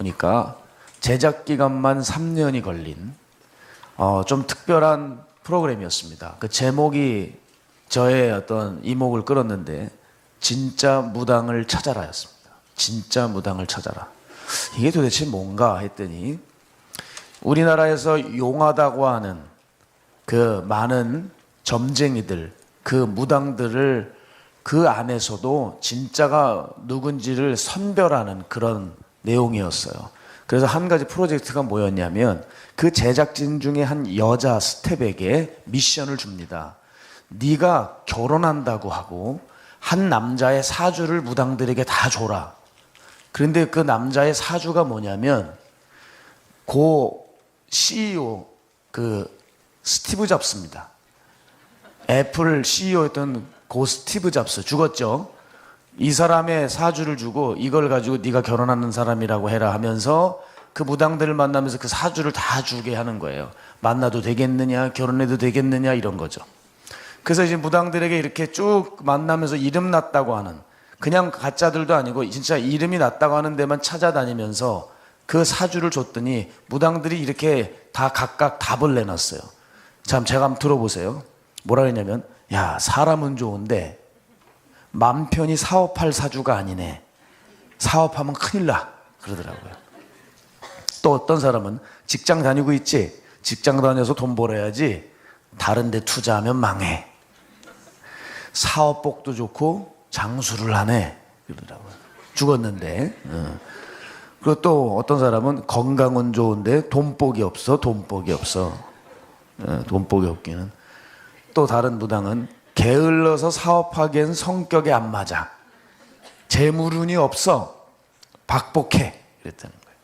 보니까 제작 기간만 3년이 걸린 좀 특별한 프로그램이었습니다. 그 제목이 저의 어떤 이목을 끌었는데 진짜 무당을 찾아라였습니다. 진짜 무당을 찾아라. 이게 도대체 뭔가 했더니 우리나라에서 용하다고 하는 그 많은 점쟁이들, 그 무당들을 그 안에서도 진짜가 누군지를 선별하는 그런 내용이었어요. 그래서 한 가지 프로젝트가 뭐였냐면 그 제작진 중에 한 여자 스텝에게 미션을 줍니다. 네가 결혼한다고 하고 한 남자의 사주를 무당들에게 다 줘라. 그런데 그 남자의 사주가 뭐냐면 고 CEO 그 스티브 잡스입니다. 애플 CEO였던 고 스티브 잡스 죽었죠. 이 사람의 사주를 주고 이걸 가지고 네가 결혼하는 사람이라고 해라 하면서 그 무당들을 만나면서 그 사주를 다 주게 하는 거예요. 만나도 되겠느냐, 결혼해도 되겠느냐 이런 거죠. 그래서 이제 무당들에게 이렇게 쭉 만나면서 이름 났다고 하는, 그냥 가짜들도 아니고 진짜 이름이 났다고 하는 데만 찾아다니면서 그 사주를 줬더니 무당들이 이렇게 다 각각 답을 내놨어요. 참 제가 한번 들어보세요. 뭐라 그랬냐면, 야, 사람은 좋은데 맘 편히 사업할 사주가 아니네. 사업하면 큰일 나. 그러더라고요. 또 어떤 사람은 직장 다니고 있지. 직장 다녀서 돈 벌어야지. 다른 데 투자하면 망해. 사업복도 좋고 장수를 하네. 그러더라고요. 죽었는데. 그리고 또 어떤 사람은 건강은 좋은데 돈복이 없어. 돈복이 없어. 돈복이 없기는. 또 다른 무당은 게을러서 사업하기엔 성격이 안 맞아. 재물운이 없어. 박복해. 그랬다는 거예요.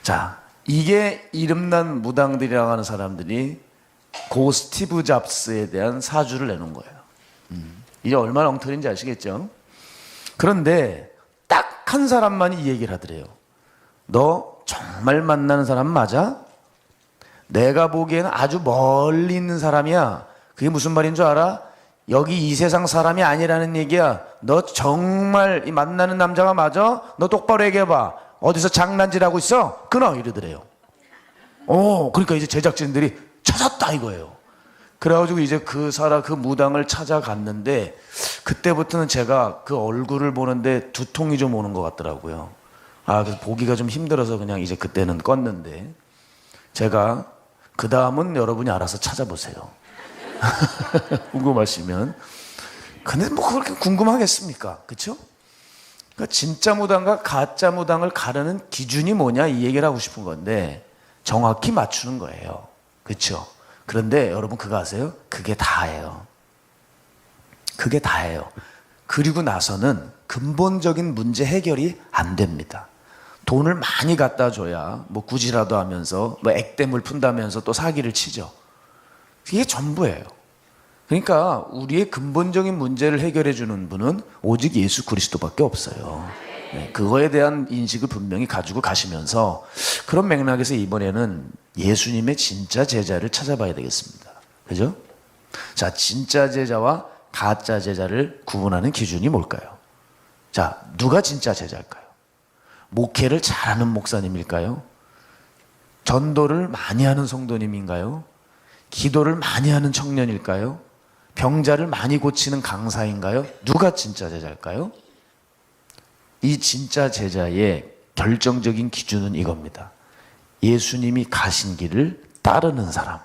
자, 이게 이름난 무당들이라고 하는 사람들이 고 스티브 잡스에 대한 사주를 내놓은 거예요. 이게 얼마나 엉터리인지 아시겠죠? 그런데 딱 한 사람만이 이 얘기를 하더래요. 너 정말 만나는 사람 맞아? 내가 보기에는 아주 멀리 있는 사람이야. 그게 무슨 말인 줄 알아? 여기 이 세상 사람이 아니라는 얘기야. 너 정말 이 만나는 남자가 맞아? 너 똑바로 얘기해봐. 어디서 장난질하고 있어? 끊어. 이러더래요. 그러니까 이제 제작진들이 찾았다 이거예요. 그래가지고 이제 그 무당을 찾아갔는데 그때부터는 제가 그 얼굴을 보는데 두통이 좀 오는 것 같더라고요. 그래서 보기가 좀 힘들어서 그냥 이제 그때는 껐는데, 제가 그 다음은 여러분이 알아서 찾아보세요. 궁금하시면. 근데 뭐 그렇게 궁금하겠습니까? 그쵸? 그러니까 진짜 무당과 가짜 무당을 가르는 기준이 뭐냐 이 얘기를 하고 싶은 건데 정확히 맞추는 거예요. 그쵸? 그런데 여러분 그거 아세요? 그게 다예요. 그게 다예요. 그리고 나서는 근본적인 문제 해결이 안 됩니다. 돈을 많이 갖다 줘야 뭐 구지라도 하면서 뭐 액땜을 푼다면서 또 사기를 치죠. 이게 전부예요. 그러니까 우리의 근본적인 문제를 해결해 주는 분은 오직 예수 그리스도밖에 없어요. 그거에 대한 인식을 분명히 가지고 가시면서 그런 맥락에서 이번에는 예수님의 진짜 제자를 찾아봐야 되겠습니다. 그죠? 자, 진짜 제자와 가짜 제자를 구분하는 기준이 뭘까요? 자, 누가 진짜 제자일까요? 목회를 잘하는 목사님일까요? 전도를 많이 하는 성도님인가요? 기도를 많이 하는 청년일까요? 병자를 많이 고치는 강사인가요? 누가 진짜 제자일까요? 이 진짜 제자의 결정적인 기준은 이겁니다. 예수님이 가신 길을 따르는 사람.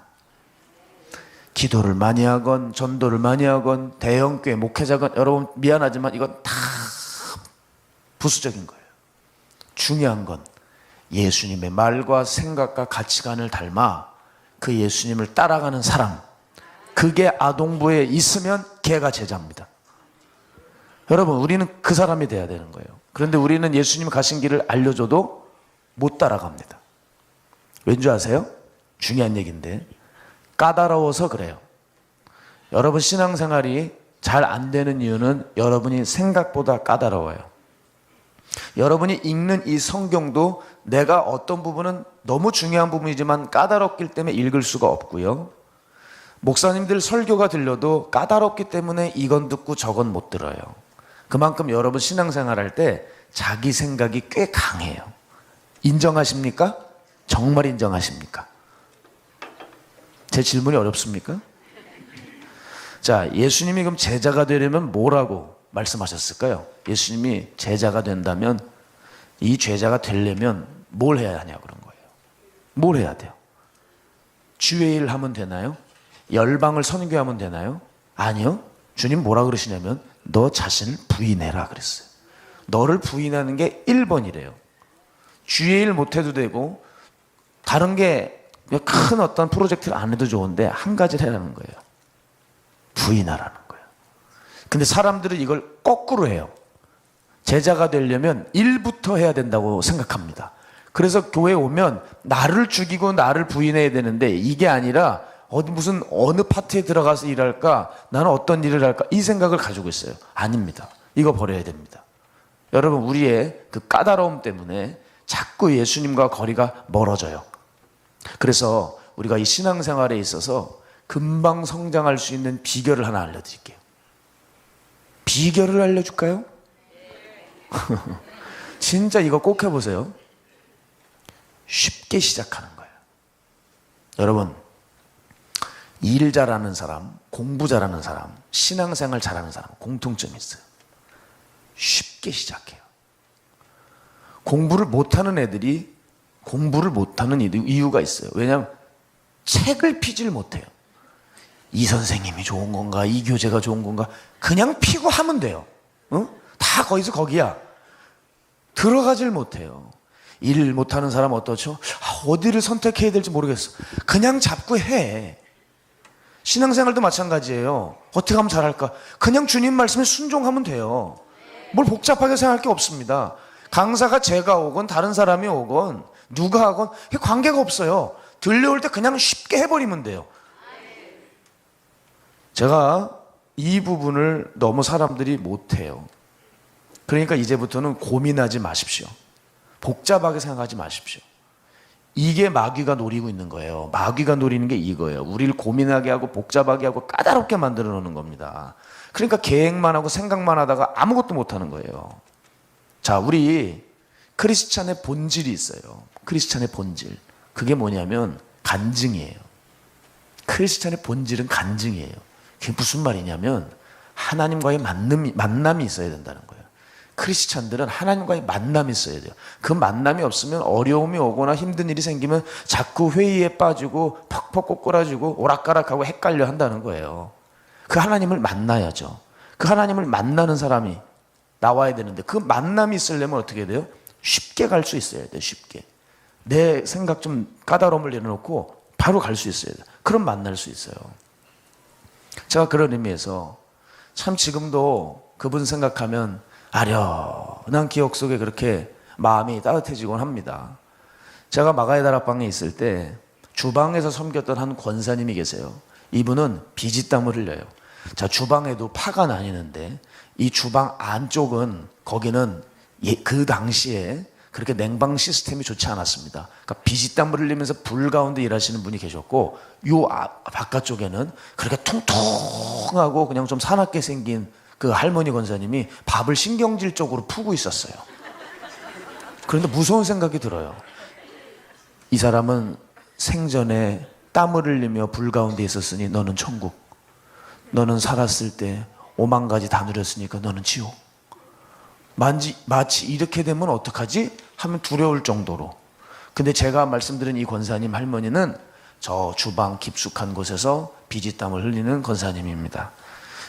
기도를 많이 하건 전도를 많이 하건 대형교회 목회자건, 여러분 미안하지만 이건 다 부수적인 거예요. 중요한 건 예수님의 말과 생각과 가치관을 닮아 그 예수님을 따라가는 사람, 그게 아동부에 있으면 걔가 제자입니다. 여러분, 우리는 그 사람이 돼야 되는 거예요. 그런데 우리는 예수님 가신 길을 알려줘도 못 따라갑니다. 왠지 아세요? 중요한 얘기인데 까다로워서 그래요. 여러분 신앙생활이 잘 안 되는 이유는 여러분이 생각보다 까다로워요. 여러분이 읽는 이 성경도 내가 어떤 부분은 너무 중요한 부분이지만 까다롭기 때문에 읽을 수가 없고요. 목사님들 설교가 들려도 까다롭기 때문에 이건 듣고 저건 못 들어요. 그만큼 여러분 신앙생활 할 때 자기 생각이 꽤 강해요. 인정하십니까? 정말 인정하십니까? 제 질문이 어렵습니까? 자, 예수님이 그럼 제자가 되려면 뭐라고 말씀하셨을까요? 예수님이 제자가 된다면, 이 제자가 되려면 뭘 해야 하냐 그런 거예요. 뭘 해야 돼요? 주의 일 하면 되나요? 열방을 선교하면 되나요? 아니요. 주님 뭐라 그러시냐면 너 자신을 부인해라 그랬어요. 너를 부인하는 게 1번이래요. 주의 일 못해도 되고 다른 게 큰 어떤 프로젝트를 안 해도 좋은데 한 가지를 해라는 거예요. 부인하라는 거예요. 근데 사람들은 이걸 거꾸로 해요. 제자가 되려면 일부터 해야 된다고 생각합니다. 그래서 교회에 오면 나를 죽이고 나를 부인해야 되는데 이게 아니라 무슨 어느 파트에 들어가서 일할까? 나는 어떤 일을 할까? 이 생각을 가지고 있어요. 아닙니다. 이거 버려야 됩니다. 여러분, 우리의 그 까다로움 때문에 자꾸 예수님과 거리가 멀어져요. 그래서 우리가 이 신앙생활에 있어서 금방 성장할 수 있는 비결을 하나 알려드릴게요. 비결을 알려줄까요? 진짜 이거 꼭 해보세요. 쉽게 시작하는 거예요. 여러분, 일 잘하는 사람, 공부 잘하는 사람, 신앙생활 잘하는 사람 공통점이 있어요. 쉽게 시작해요. 공부를 못하는 애들이 공부를 못하는 이유가 있어요. 왜냐하면 책을 피질 못해요. 이 선생님이 좋은 건가, 이 교재가 좋은 건가, 그냥 피고 하면 돼요. 응? 다 거기서 거기야. 들어가질 못해요. 일 못하는 사람 어떻죠? 어디를 선택해야 될지 모르겠어. 그냥 잡고 해. 신앙생활도 마찬가지예요. 어떻게 하면 잘할까? 그냥 주님 말씀에 순종하면 돼요. 뭘 복잡하게 생각할 게 없습니다. 강사가 제가 오건 다른 사람이 오건 누가 하건 관계가 없어요. 들려올 때 그냥 쉽게 해버리면 돼요. 제가 이 부분을 너무 사람들이 못해요. 그러니까 이제부터는 고민하지 마십시오. 복잡하게 생각하지 마십시오. 이게 마귀가 노리고 있는 거예요. 마귀가 노리는 게 이거예요. 우리를 고민하게 하고 복잡하게 하고 까다롭게 만들어 놓는 겁니다. 그러니까 계획만 하고 생각만 하다가 아무것도 못하는 거예요. 자, 우리 크리스찬의 본질이 있어요. 크리스찬의 본질. 그게 뭐냐면 간증이에요. 크리스찬의 본질은 간증이에요. 그게 무슨 말이냐면 하나님과의 만남이 있어야 된다는 거예요. 크리스찬들은 하나님과의 만남이 있어야 돼요. 그 만남이 없으면 어려움이 오거나 힘든 일이 생기면 자꾸 회의에 빠지고 퍽퍽 꼬꾸라지고 오락가락하고 헷갈려 한다는 거예요. 그 하나님을 만나야죠. 그 하나님을 만나는 사람이 나와야 되는데 그 만남이 있으려면 어떻게 돼요? 쉽게 갈 수 있어야 돼요. 쉽게. 내 생각 좀 까다로움을 내려놓고 바로 갈 수 있어야 돼요. 그럼 만날 수 있어요. 제가 그런 의미에서 참 지금도 그분 생각하면 아련한 기억 속에 그렇게 마음이 따뜻해지곤 합니다. 제가 마가의 다락방에 있을 때 주방에서 섬겼던 한 권사님이 계세요. 이분은 비지땀을 흘려요. 자, 주방에도 파가 나뉘는데 이 주방 안쪽은 거기는 그 당시에 그렇게 냉방 시스템이 좋지 않았습니다. 그러니까 비지땀을 흘리면서 불 가운데 일하시는 분이 계셨고 요 바깥쪽에는 그렇게 통통하고 그냥 좀 사납게 생긴 그 할머니 권사님이 밥을 신경질적으로 푸고 있었어요. 그런데 무서운 생각이 들어요. 이 사람은 생전에 땀을 흘리며 불 가운데 있었으니 너는 천국, 너는 살았을 때 5만 가지 다 누렸으니까 너는 지옥. 마치 이렇게 되면 어떡하지? 하면 두려울 정도로. 근데 제가 말씀드린 이 권사님 할머니는 저 주방 깊숙한 곳에서 비지땀을 흘리는 권사님입니다.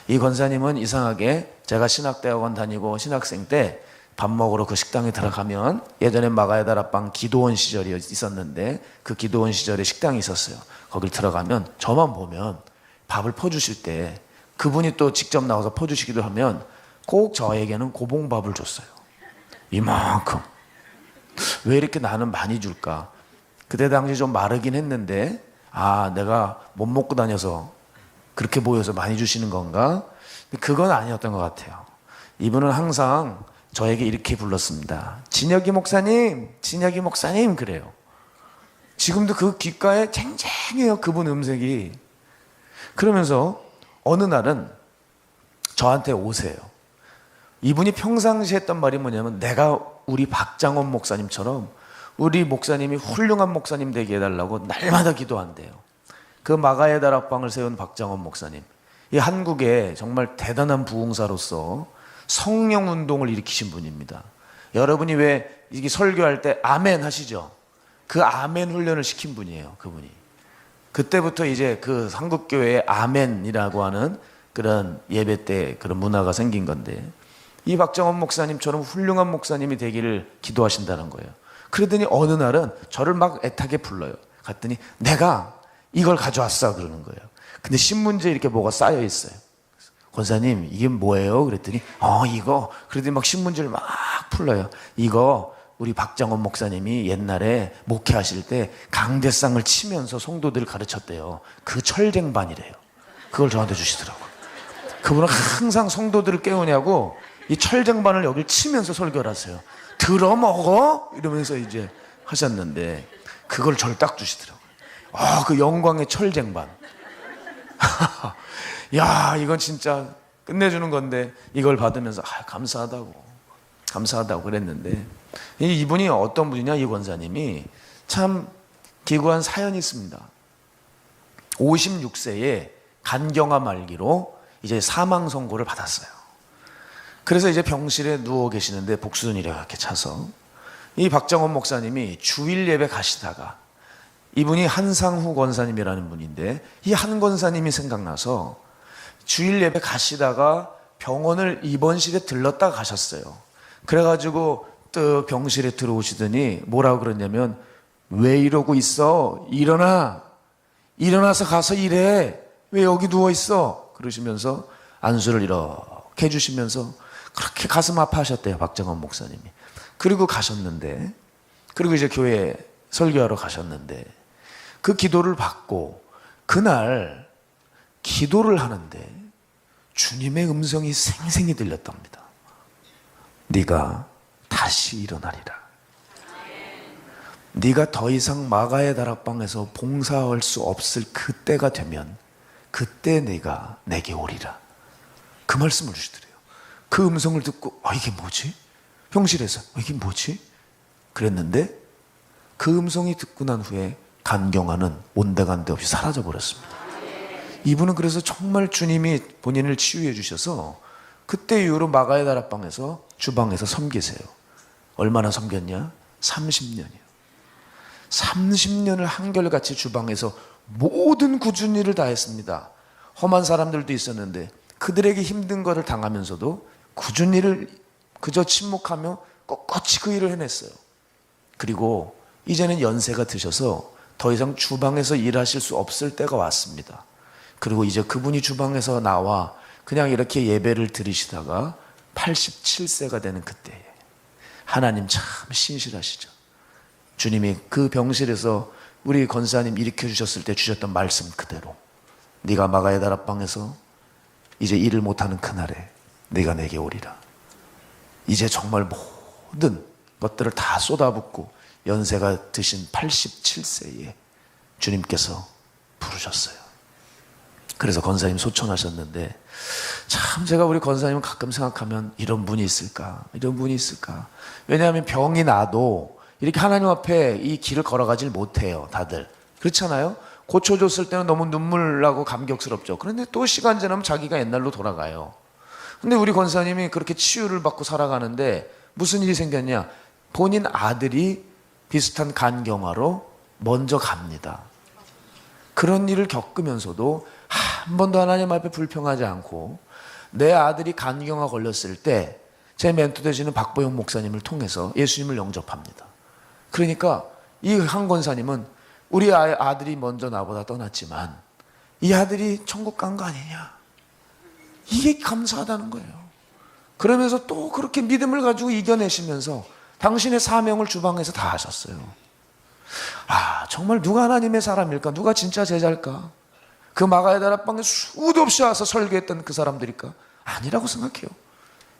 이 권사님은 이상하게 제가 신학대학원 다니고 신학생 때 밥 먹으러 그 식당에 들어가면 예전에 마가의 다락방 기도원 시절이 있었는데 그 기도원 시절에 식당이 있었어요. 거길 들어가면 저만 보면 밥을 퍼주실 때 그분이 또 직접 나와서 퍼주시기도 하면 꼭 저에게는 고봉밥을 줬어요. 이만큼. 왜 이렇게 나는 많이 줄까? 그때 당시 좀 마르긴 했는데 내가 못 먹고 다녀서 그렇게 보여서 많이 주시는 건가? 그건 아니었던 것 같아요. 이분은 항상 저에게 이렇게 불렀습니다. 진혁이 목사님, 진혁이 목사님 그래요. 지금도 그 귓가에 쟁쟁해요. 그분 음색이. 그러면서 어느 날은 저한테 오세요. 이분이 평상시에 했던 말이 뭐냐면 내가 우리 박장원 목사님처럼 우리 목사님이 훌륭한 목사님 되게 해달라고 날마다 기도한대요. 그 마가의 다락방을 세운 박정원 목사님, 이 한국에 정말 대단한 부흥사로서 성령 운동을 일으키신 분입니다. 여러분이 왜 이게 설교할 때 아멘 하시죠? 그 아멘 훈련을 시킨 분이에요, 그분이. 그때부터 이제 그 한국교회에 아멘이라고 하는 그런 예배 때 그런 문화가 생긴 건데, 이 박정원 목사님처럼 훌륭한 목사님이 되기를 기도하신다는 거예요. 그러더니 어느 날은 저를 막 애타게 불러요. 갔더니 내가 이걸 가져왔어 그러는 거예요. 근데 신문지에 이렇게 뭐가 쌓여 있어요. 권사님 이게 뭐예요? 그랬더니 이거. 그러더니 막 신문지를 막 풀러요. 이거 우리 박정원 목사님이 옛날에 목회하실 때 강대상을 치면서 성도들을 가르쳤대요. 그 철쟁반이래요. 그걸 저한테 주시더라고요. 그분은 항상 성도들을 깨우냐고 이 철쟁반을 여길 치면서 설교를 하세요. 들어먹어? 이러면서 이제 하셨는데 그걸 저를 딱 주시더라고요. 그 영광의 철쟁반. 야, 이건 진짜 끝내주는 건데 이걸 받으면서 감사하다고 그랬는데, 이분이 어떤 분이냐, 이 권사님이 참 기구한 사연이 있습니다. 56세에 간경화 말기로 이제 사망 선고를 받았어요. 그래서 이제 병실에 누워 계시는데 복수전이 이렇게 차서 이 박정원 목사님이 주일 예배 가시다가, 이분이 한상후 권사님이라는 분인데 이 한 권사님이 생각나서 주일 예배 가시다가 병원을 입원실에 들렀다 가셨어요. 그래가지고 또 병실에 들어오시더니 뭐라고 그러냐면, 왜 이러고 있어? 일어나서 가서 일해. 왜 여기 누워있어? 그러시면서 안수를 이렇게 해주시면서 그렇게 가슴 아파하셨대요, 박정원 목사님이. 그리고 가셨는데, 그리고 이제 교회에 설교하러 가셨는데, 그 기도를 받고 그날 기도를 하는데 주님의 음성이 생생히 들렸답니다. 네가 다시 일어나리라. 네가 더 이상 마가의 다락방에서 봉사할 수 없을 그때가 되면 그때 네가 내게 오리라. 그 말씀을 주시더래요. 그 음성을 듣고 이게 뭐지? 병실에서 이게 뭐지? 그랬는데 그 음성이 듣고 난 후에 간경화는 온데간데 없이 사라져 버렸습니다. 이분은 그래서 정말 주님이 본인을 치유해 주셔서 그때 이후로 마가의 다락방에서 주방에서 섬기세요. 얼마나 섬겼냐? 30년이요. 30년을 한결같이 주방에서 모든 굳은 일을 다 했습니다. 험한 사람들도 있었는데 그들에게 힘든 것을 당하면서도 굳은 일을 그저 침묵하며 꼿꼿이 그 일을 해냈어요. 그리고 이제는 연세가 드셔서 더 이상 주방에서 일하실 수 없을 때가 왔습니다. 그리고 이제 그분이 주방에서 나와 그냥 이렇게 예배를 드리시다가 87세가 되는 그때에 하나님 참 신실하시죠. 주님이 그 병실에서 우리 권사님 일으켜 주셨을 때 주셨던 말씀 그대로, 네가 마가의 다락방에서 이제 일을 못하는 그날에 네가 내게 오리라. 이제 정말 모든 것들을 다 쏟아붓고 연세가 드신 87세에 주님께서 부르셨어요. 그래서 권사님 소천하셨는데, 참 제가 우리 권사님은 가끔 생각하면 이런 분이 있을까? 왜냐하면 병이 나도 이렇게 하나님 앞에 이 길을 걸어가질 못해요, 다들. 그렇잖아요? 고쳐줬을 때는 너무 눈물 나고 감격스럽죠. 그런데 또 시간 지나면 자기가 옛날로 돌아가요. 근데 우리 권사님이 그렇게 치유를 받고 살아가는데 무슨 일이 생겼냐? 본인 아들이 비슷한 간경화로 먼저 갑니다. 그런 일을 겪으면서도 한 번도 하나님 앞에 불평하지 않고, 내 아들이 간경화 걸렸을 때 제 멘토 되시는 박보영 목사님을 통해서 예수님을 영접합니다. 그러니까 이 한 권사님은 우리 아들이 먼저 나보다 떠났지만 이 아들이 천국 간 거 아니냐, 이게 감사하다는 거예요. 그러면서 또 그렇게 믿음을 가지고 이겨내시면서 당신의 사명을 주방에서 다 하셨어요. 정말 누가 하나님의 사람일까? 누가 진짜 제자일까? 그 마가의 다락방에 수도 없이 와서 설교했던 그 사람들일까? 아니라고 생각해요.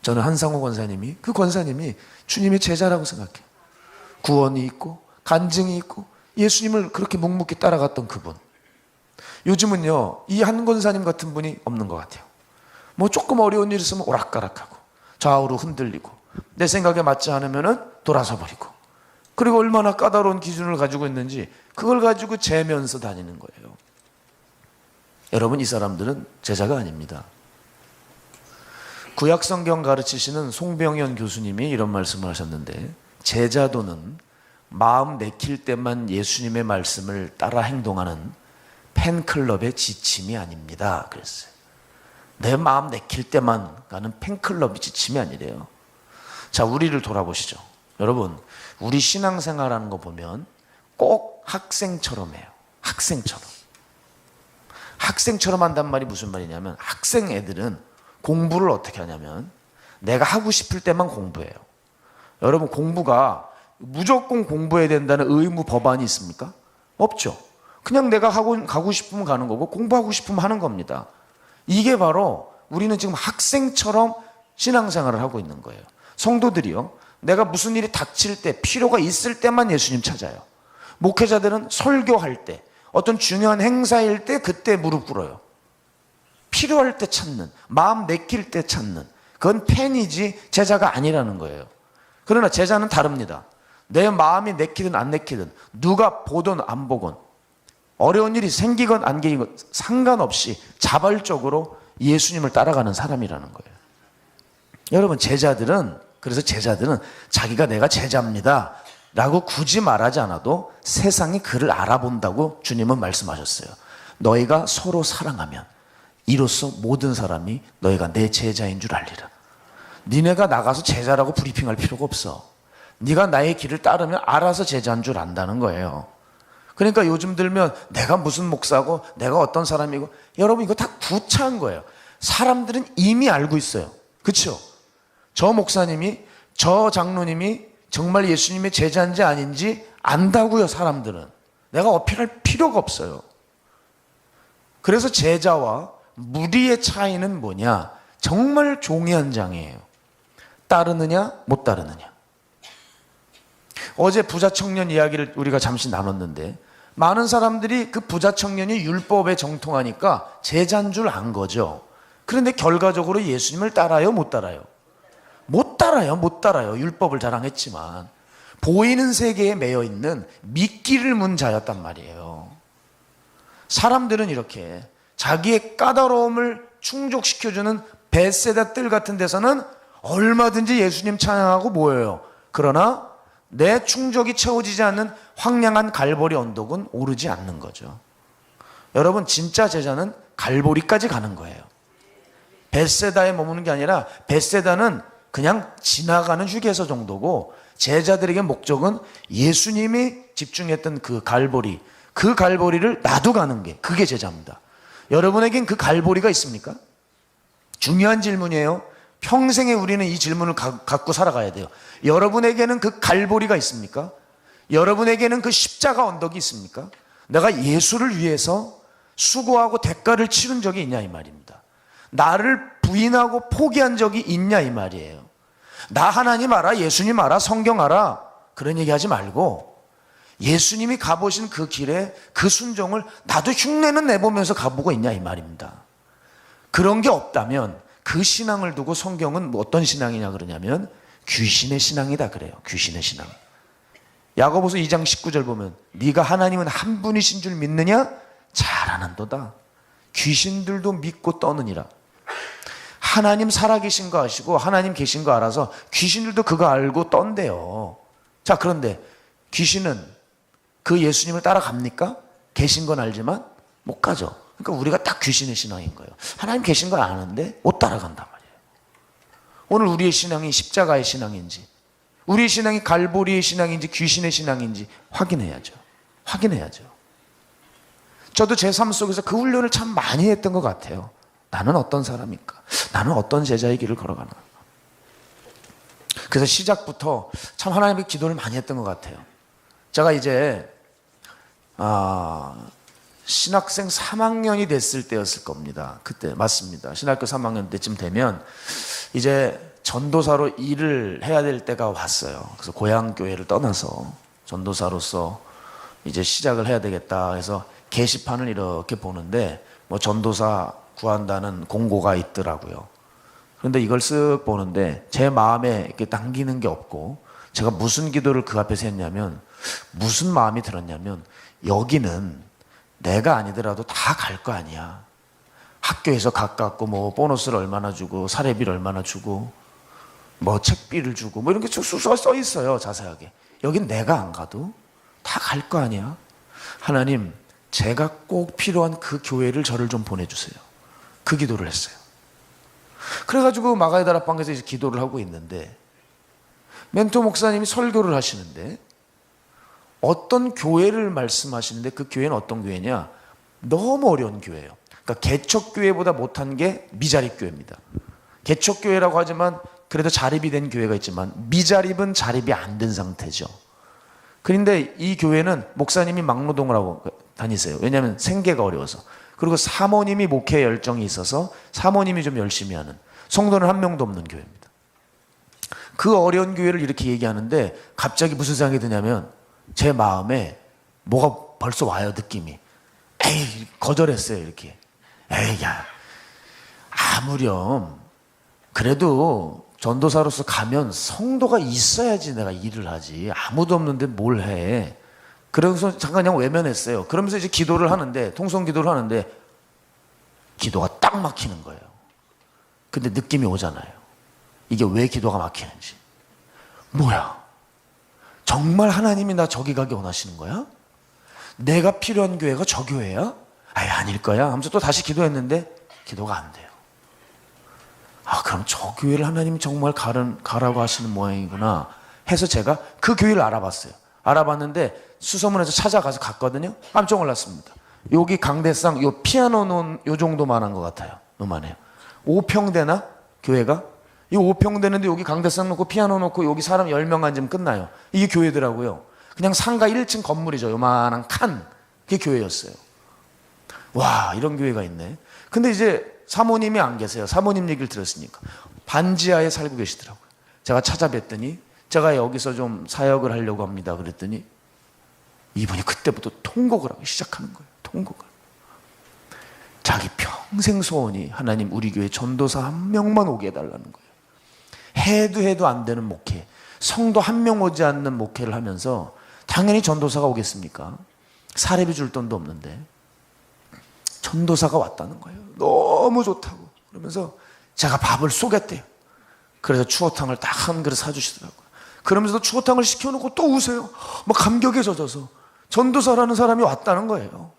저는 한상호 권사님이, 그 권사님이 주님의 제자라고 생각해요. 구원이 있고 간증이 있고 예수님을 그렇게 묵묵히 따라갔던 그분. 요즘은요, 이 한 권사님 같은 분이 없는 것 같아요. 뭐 조금 어려운 일 있으면 오락가락하고 좌우로 흔들리고 내 생각에 맞지 않으면 돌아서 버리고 그리고 얼마나 까다로운 기준을 가지고 있는지 그걸 가지고 재면서 다니는 거예요. 여러분, 이 사람들은 제자가 아닙니다. 구약성경 가르치시는 송병현 교수님이 이런 말씀을 하셨는데, 제자도는 마음 내킬 때만 예수님의 말씀을 따라 행동하는 팬클럽의 지침이 아닙니다. 그랬어요. 내 마음 내킬 때만 가는 팬클럽이 지침이 아니래요. 자, 우리를 돌아보시죠. 여러분, 우리 신앙생활하는 거 보면 꼭 학생처럼 해요. 학생처럼 한단 말이 무슨 말이냐면, 학생 애들은 공부를 어떻게 하냐면 내가 하고 싶을 때만 공부해요. 여러분, 공부가 무조건 공부해야 된다는 의무 법안이 있습니까? 없죠. 그냥 내가 가고 싶으면 가는 거고 공부하고 싶으면 하는 겁니다. 이게 바로 우리는 지금 학생처럼 신앙생활을 하고 있는 거예요. 성도들이요, 내가 무슨 일이 닥칠 때, 필요가 있을 때만 예수님 찾아요. 목회자들은 설교할 때, 어떤 중요한 행사일 때 그때 무릎 꿇어요. 필요할 때 찾는, 마음 내킬 때 찾는, 그건 팬이지 제자가 아니라는 거예요. 그러나 제자는 다릅니다. 내 마음이 내키든 안 내키든, 누가 보든 안 보건, 어려운 일이 생기건 안 생기건 상관없이 자발적으로 예수님을 따라가는 사람이라는 거예요. 여러분, 그래서 제자들은 자기가 내가 제자입니다 라고 굳이 말하지 않아도 세상이 그를 알아본다고 주님은 말씀하셨어요. 너희가 서로 사랑하면 이로써 모든 사람이 너희가 내 제자인 줄 알리라. 니네가 나가서 제자라고 브리핑할 필요가 없어. 네가 나의 길을 따르면 알아서 제자인 줄 안다는 거예요. 그러니까 요즘 들면 내가 무슨 목사고 내가 어떤 사람이고, 여러분, 이거 다 구차한 거예요. 사람들은 이미 알고 있어요. 그렇죠? 저 목사님이, 저 장로님이 정말 예수님의 제자인지 아닌지 안다고요. 사람들은. 내가 어필할 필요가 없어요. 그래서 제자와 무리의 차이는 뭐냐? 정말 종이 한 장이에요. 따르느냐 못 따르느냐. 어제 부자 청년 이야기를 우리가 잠시 나눴는데, 많은 사람들이 그 부자 청년이 율법에 정통하니까 제자인 줄 안 거죠. 그런데 결과적으로 예수님을 따라요 못 따라요? 못 따라요. 율법을 자랑했지만 보이는 세계에 매여 있는 미끼를 문 자였단 말이에요. 사람들은 이렇게 자기의 까다로움을 충족시켜주는 벳세다 뜰 같은 데서는 얼마든지 예수님 찬양하고 모여요. 그러나 내 충족이 채워지지 않는 황량한 갈보리 언덕은 오르지 않는 거죠. 여러분, 진짜 제자는 갈보리까지 가는 거예요. 벳세다에 머무는 게 아니라, 벳세다는 그냥 지나가는 휴게소 정도고, 제자들에게 목적은 예수님이 집중했던 그 갈보리, 그 갈보리를 나도 가는 게, 그게 제자입니다. 여러분에겐 그 갈보리가 있습니까? 중요한 질문이에요. 평생에 우리는 이 질문을 갖고 살아가야 돼요. 여러분에게는 그 갈보리가 있습니까? 여러분에게는 그 십자가 언덕이 있습니까? 내가 예수를 위해서 수고하고 대가를 치른 적이 있냐 이 말입니다. 나를 부인하고 포기한 적이 있냐 이 말이에요. 나 하나님 알아, 예수님 알아, 성경 알아, 그런 얘기 하지 말고 예수님이 가보신 그 길에 그 순종을 나도 흉내는 내보면서 가보고 있냐 이 말입니다. 그런 게 없다면 그 신앙을 두고 성경은 뭐 어떤 신앙이냐 그러냐면 귀신의 신앙이다 그래요. 귀신의 신앙. 야고보서 2장 19절 보면 네가 하나님은 한 분이신 줄 믿느냐? 잘 아는도다. 귀신들도 믿고 떠느니라. 하나님 살아계신 거 아시고 하나님 계신 거 알아서 귀신들도 그거 알고 떤대요. 자, 그런데 귀신은 그 예수님을 따라갑니까? 계신 건 알지만 못 가죠. 그러니까 우리가 딱 귀신의 신앙인 거예요. 하나님 계신 걸 아는데 못 따라간단 말이에요. 오늘 우리의 신앙이 십자가의 신앙인지, 우리의 신앙이 갈보리의 신앙인지 귀신의 신앙인지 확인해야죠. 저도 제 삶 속에서 그 훈련을 참 많이 했던 것 같아요. 나는 어떤 사람일까? 나는 어떤 제자의 길을 걸어가나? 그래서 시작부터 참 하나님께 기도를 많이 했던 것 같아요. 제가 이제 신학생 3학년이 됐을 때였을 겁니다. 그때 맞습니다. 신학교 3학년 때쯤 되면 이제 전도사로 일을 해야 될 때가 왔어요. 그래서 고향 교회를 떠나서 전도사로서 이제 시작을 해야 되겠다 해서 게시판을 이렇게 보는데 뭐 전도사 구한다는 공고가 있더라고요. 그런데 이걸 쓱 보는데 제 마음에 이렇게 당기는 게 없고 제가 무슨 기도를 그 앞에서 했냐면, 무슨 마음이 들었냐면, 여기는 내가 아니더라도 다 갈 거 아니야. 학교에서 가깝고 뭐 보너스를 얼마나 주고 사례비를 얼마나 주고 뭐 책비를 주고 뭐 이런 게 쑥쑥 써 있어요, 자세하게. 여긴 내가 안 가도 다 갈 거 아니야. 하나님, 제가 꼭 필요한 그 교회를 저를 좀 보내주세요. 그 기도를 했어요. 그래가지고 마가의 다락방에서 이제 기도를 하고 있는데, 멘토 목사님이 설교를 하시는데 어떤 교회를 말씀하시는데, 그 교회는 어떤 교회냐, 너무 어려운 교회예요. 그러니까 개척교회보다 못한 게 미자립교회입니다. 개척교회라고 하지만 그래도 자립이 된 교회가 있지만 미자립은 자립이 안 된 상태죠. 그런데 이 교회는 목사님이 막노동을 하고 다니세요. 왜냐하면 생계가 어려워서. 그리고 사모님이 목회 열정이 있어서 사모님이 좀 열심히 하는, 성도는 한 명도 없는 교회입니다. 그 어려운 교회를 이렇게 얘기하는데 갑자기 무슨 생각이 드냐면, 제 마음에 뭐가 벌써 와요, 느낌이. 에이, 거절했어요, 이렇게. 에이, 야, 아무렴 그래도 전도사로서 가면 성도가 있어야지 내가 일을 하지, 아무도 없는데 뭘 해. 그래서 잠깐 그냥 외면했어요. 그러면서 이제 기도를 하는데, 통성 기도를 하는데 기도가 딱 막히는 거예요. 근데 느낌이 오잖아요. 이게 왜 기도가 막히는지. 뭐야, 정말 하나님이 나 저기 가게 원하시는 거야? 내가 필요한 교회가 저 교회야? 아예 아닐 거야 하면서 또 다시 기도했는데 기도가 안 돼요. 아, 그럼 저 교회를 하나님이 정말 가라고 하시는 모양이구나 해서 제가 그 교회를 알아봤어요. 알아봤는데 수소문에서 찾아가서 갔거든요. 깜짝 놀랐습니다. 여기 강대상 요 피아노 놓은 요 정도만한 것 같아요. 요만해요. 5평대나 교회가? 이 5평대는데 여기 강대상 놓고 피아노 놓고 여기 사람 10명 앉으면 끝나요. 이게 교회더라고요. 그냥 상가 1층 건물이죠. 요만한 칸. 그게 교회였어요. 와, 이런 교회가 있네. 근데 이제 사모님이 안 계세요. 사모님 얘기를 들었으니까. 반지하에 살고 계시더라고요. 제가 찾아뵀더니 제가 여기서 좀 사역을 하려고 합니다. 그랬더니 이분이 그때부터 통곡을 하기 시작하는 거예요. 통곡을. 자기 평생 소원이 하나님 우리 교회 전도사 한 명만 오게 해달라는 거예요. 해도 안 되는 목회, 성도 한 명 오지 않는 목회를 하면서 당연히 전도사가 오겠습니까? 사례비 줄 돈도 없는데 전도사가 왔다는 거예요. 너무 좋다고. 그러면서 제가 밥을 쏘겠대요. 그래서 추어탕을 딱 한 그릇 사주시더라고요. 그러면서도 추어탕을 시켜놓고 또 우세요. 막 감격에 젖어서 전도사라는 사람이 왔다는 거예요.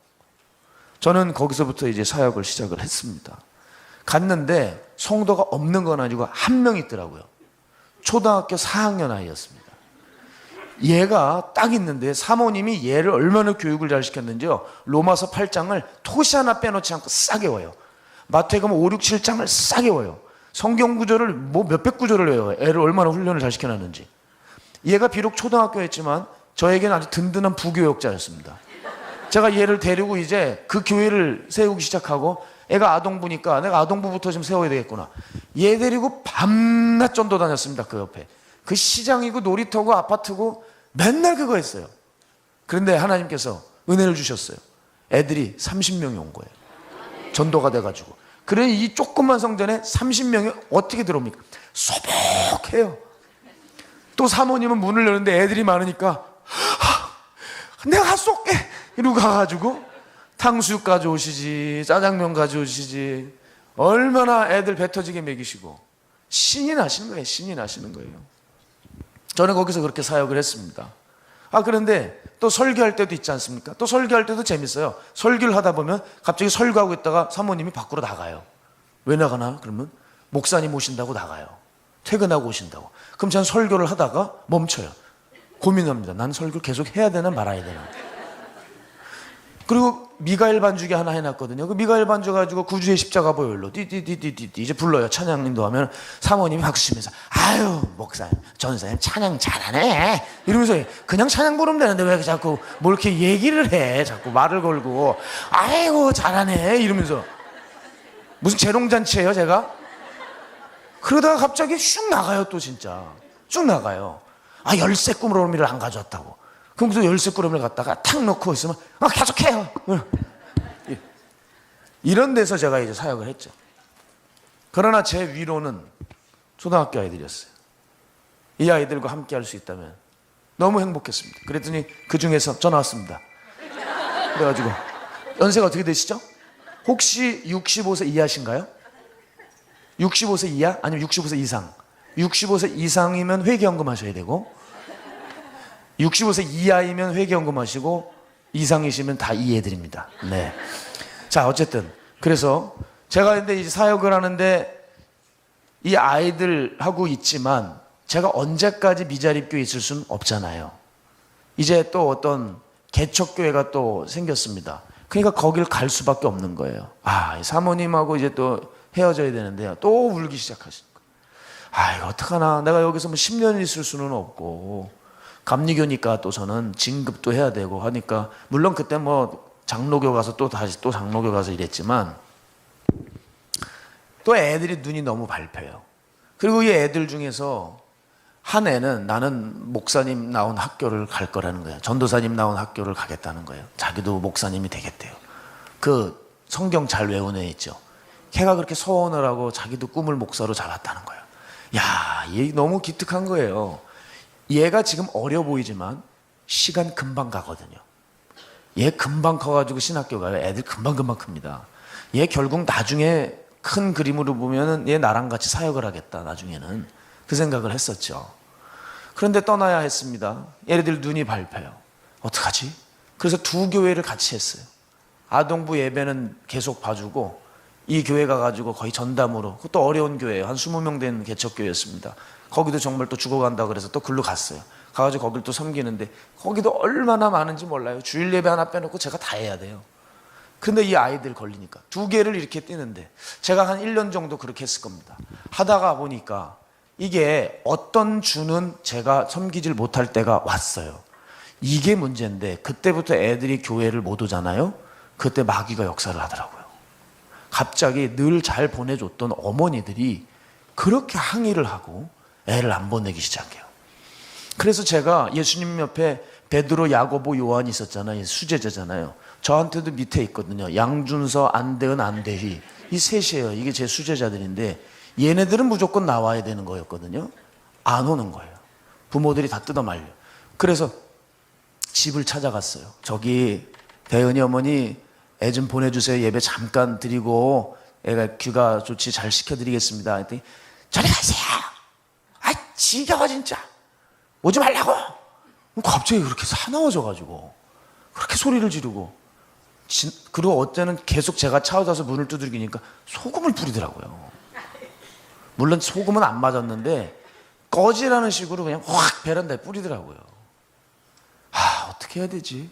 저는 거기서부터 이제 사역을 시작을 했습니다. 갔는데 성도가 없는 건 아니고 한 명 있더라고요. 초등학교 4학년 아이였습니다. 얘가 딱 있는데 사모님이 얘를 얼마나 교육을 잘 시켰는지요. 로마서 8장을 토시 하나 빼놓지 않고 싹 외워요. 마태복음 5, 6, 7장을 싹 외워요. 성경 구절을 뭐 몇백 구절을 외워요. 애를 얼마나 훈련을 잘 시켜놨는지. 얘가 비록 초등학교였지만 저에게는 아주 든든한 부교육자였습니다. 제가 얘를 데리고 이제 그 교회를 세우기 시작하고, 애가 아동부니까 내가 아동부부터 좀 세워야 되겠구나. 얘 데리고 밤낮 전도 다녔습니다. 그 옆에. 그 시장이고 놀이터고 아파트고 맨날 그거 했어요. 그런데 하나님께서 은혜를 주셨어요. 애들이 30명이 온 거예요. 전도가 돼가지고. 그래, 이 조그만 성전에 30명이 어떻게 들어옵니까? 소복해요. 또 사모님은 문을 여는데 애들이 많으니까 내가 쏠게 이러고 가가지고 탕수육 가져오시지, 짜장면 가져오시지, 얼마나 애들 배 터지게 먹이시고 신이 나시는 거예요. 신이 나시는 거예요. 저는 거기서 그렇게 사역을 했습니다. 아, 그런데 또 설교할 때도 있지 않습니까? 또 설교할 때도 재밌어요. 설교를 하다 보면 갑자기 설교하고 있다가 사모님이 밖으로 나가요. 왜 나가나? 그러면 목사님 오신다고 나가요. 퇴근하고 오신다고. 그럼 저는 설교를 하다가 멈춰요. 고민합니다. 난 설교를 계속 해야 되나 말아야 되나. 그리고 미가엘 반주기 하나 해놨거든요. 그 미가엘 반주 가지고 구주의 십자가 보혈로 띠띠띠띠띠 이제 불러요. 찬양님도 하면 사모님이 박수 치면서 아유 목사님 전사님 찬양 잘하네 이러면서 그냥 찬양 부르면 되는데 왜 자꾸 뭐 이렇게 얘기를 해. 자꾸 말을 걸고 아이고 잘하네 이러면서. 무슨 재롱잔치예요 제가? 그러다가 갑자기 슉 나가요. 또 진짜 쭉 나가요. 아, 열쇠 꾸러미를 안 가져왔다고. 그럼 또 열쇠 꾸러미를 갖다가 탁 놓고 있으면 계속해요. 이런 데서 제가 이제 사역을 했죠. 그러나 제 위로는 초등학교 아이들이었어요. 이 아이들과 함께 할 수 있다면 너무 행복했습니다. 그랬더니 그 중에서 전화 왔습니다. 그래가지고 연세가 어떻게 되시죠? 혹시 65세 이하신가요? 65세 이하? 아니면 65세 이상? 65세 이상이면 회계연금 하셔야 되고 65세 이하이면 회계연금 하시고 이상이시면 다 이해드립니다. 네. 자, 어쨌든 그래서 제가 근데 이제 사역을 하는데 이 아이들하고 있지만 제가 언제까지 미자립교에 있을 수는 없잖아요. 이제 또 어떤 개척교회가 또 생겼습니다. 그러니까 거길 갈 수밖에 없는 거예요. 아, 사모님하고 이제 또 헤어져야 되는데요. 또 울기 시작하시는 거예요. 아, 이거 어떡하나. 내가 여기서 뭐 10년 있을 수는 없고. 감리교니까 또 저는 진급도 해야 되고 하니까, 물론 그때 뭐 장로교 가서 또 다시 또 장로교 가서 이랬지만, 또 애들이 눈이 너무 밟혀요. 그리고 이 애들 중에서 한 애는 나는 목사님 나온 학교를 갈 거라는 거예요. 전도사님 나온 학교를 가겠다는 거예요. 자기도 목사님이 되겠대요. 그 성경 잘 외우는 애 있죠. 걔가 그렇게 소원을 하고 자기도 꿈을 목사로 잡았다는 거예요. 야, 얘 너무 기특한 거예요. 얘가 지금 어려 보이지만 시간 금방 가거든요. 얘 금방 커가지고 신학교 가요. 애들 금방 큽니다. 얘 결국 나중에 큰 그림으로 보면은 얘 나랑 같이 사역을 하겠다. 나중에는 그 생각을 했었죠. 그런데 떠나야 했습니다. 얘네들 눈이 밟혀요. 어떡하지? 그래서 두 교회를 같이 했어요. 아동부 예배는 계속 봐주고 이 교회 가가지고 거의 전담으로, 그것도 어려운 교회예요. 한 20명 된 개척교회였습니다. 거기도 정말 또 죽어간다 그래서 또 글로 갔어요. 가가지고 거길 또 섬기는데 거기도 얼마나 많은지 몰라요. 주일 예배 하나 빼놓고 제가 다 해야 돼요. 근데 이 아이들 걸리니까 두 개를 이렇게 뛰는데 제가 한 1년 정도 그렇게 했을 겁니다. 하다가 보니까 이게 어떤 주는 제가 섬기질 못할 때가 왔어요. 이게 문제인데 그때부터 애들이 교회를 못 오잖아요. 그때 마귀가 역사를 하더라고요. 갑자기 늘 잘 보내줬던 어머니들이 그렇게 항의를 하고 애를 안 보내기 시작해요. 그래서 제가 예수님 옆에 베드로, 야고보, 요한이 있었잖아요. 수제자잖아요. 저한테도 밑에 있거든요. 양준서, 안대은, 안대희. 이 셋이에요. 이게 제 수제자들인데 얘네들은 무조건 나와야 되는 거였거든요. 안 오는 거예요. 부모들이 다 뜯어말려. 그래서 집을 찾아갔어요. 저기 대은이 어머니 애 좀 보내주세요. 예배 잠깐 드리고 애가 귀가 좋지 잘 시켜드리겠습니다. 했더니 저리 가세요. 아, 지겨워 진짜. 오지 말라고. 갑자기 그렇게 사나워져가지고 그렇게 소리를 지르고, 그리고 어때는 계속 제가 찾아서 문을 두들기니까 소금을 뿌리더라고요. 물론 소금은 안 맞았는데 꺼지라는 식으로 그냥 확 베란다에 뿌리더라고요. 아, 어떻게 해야 되지?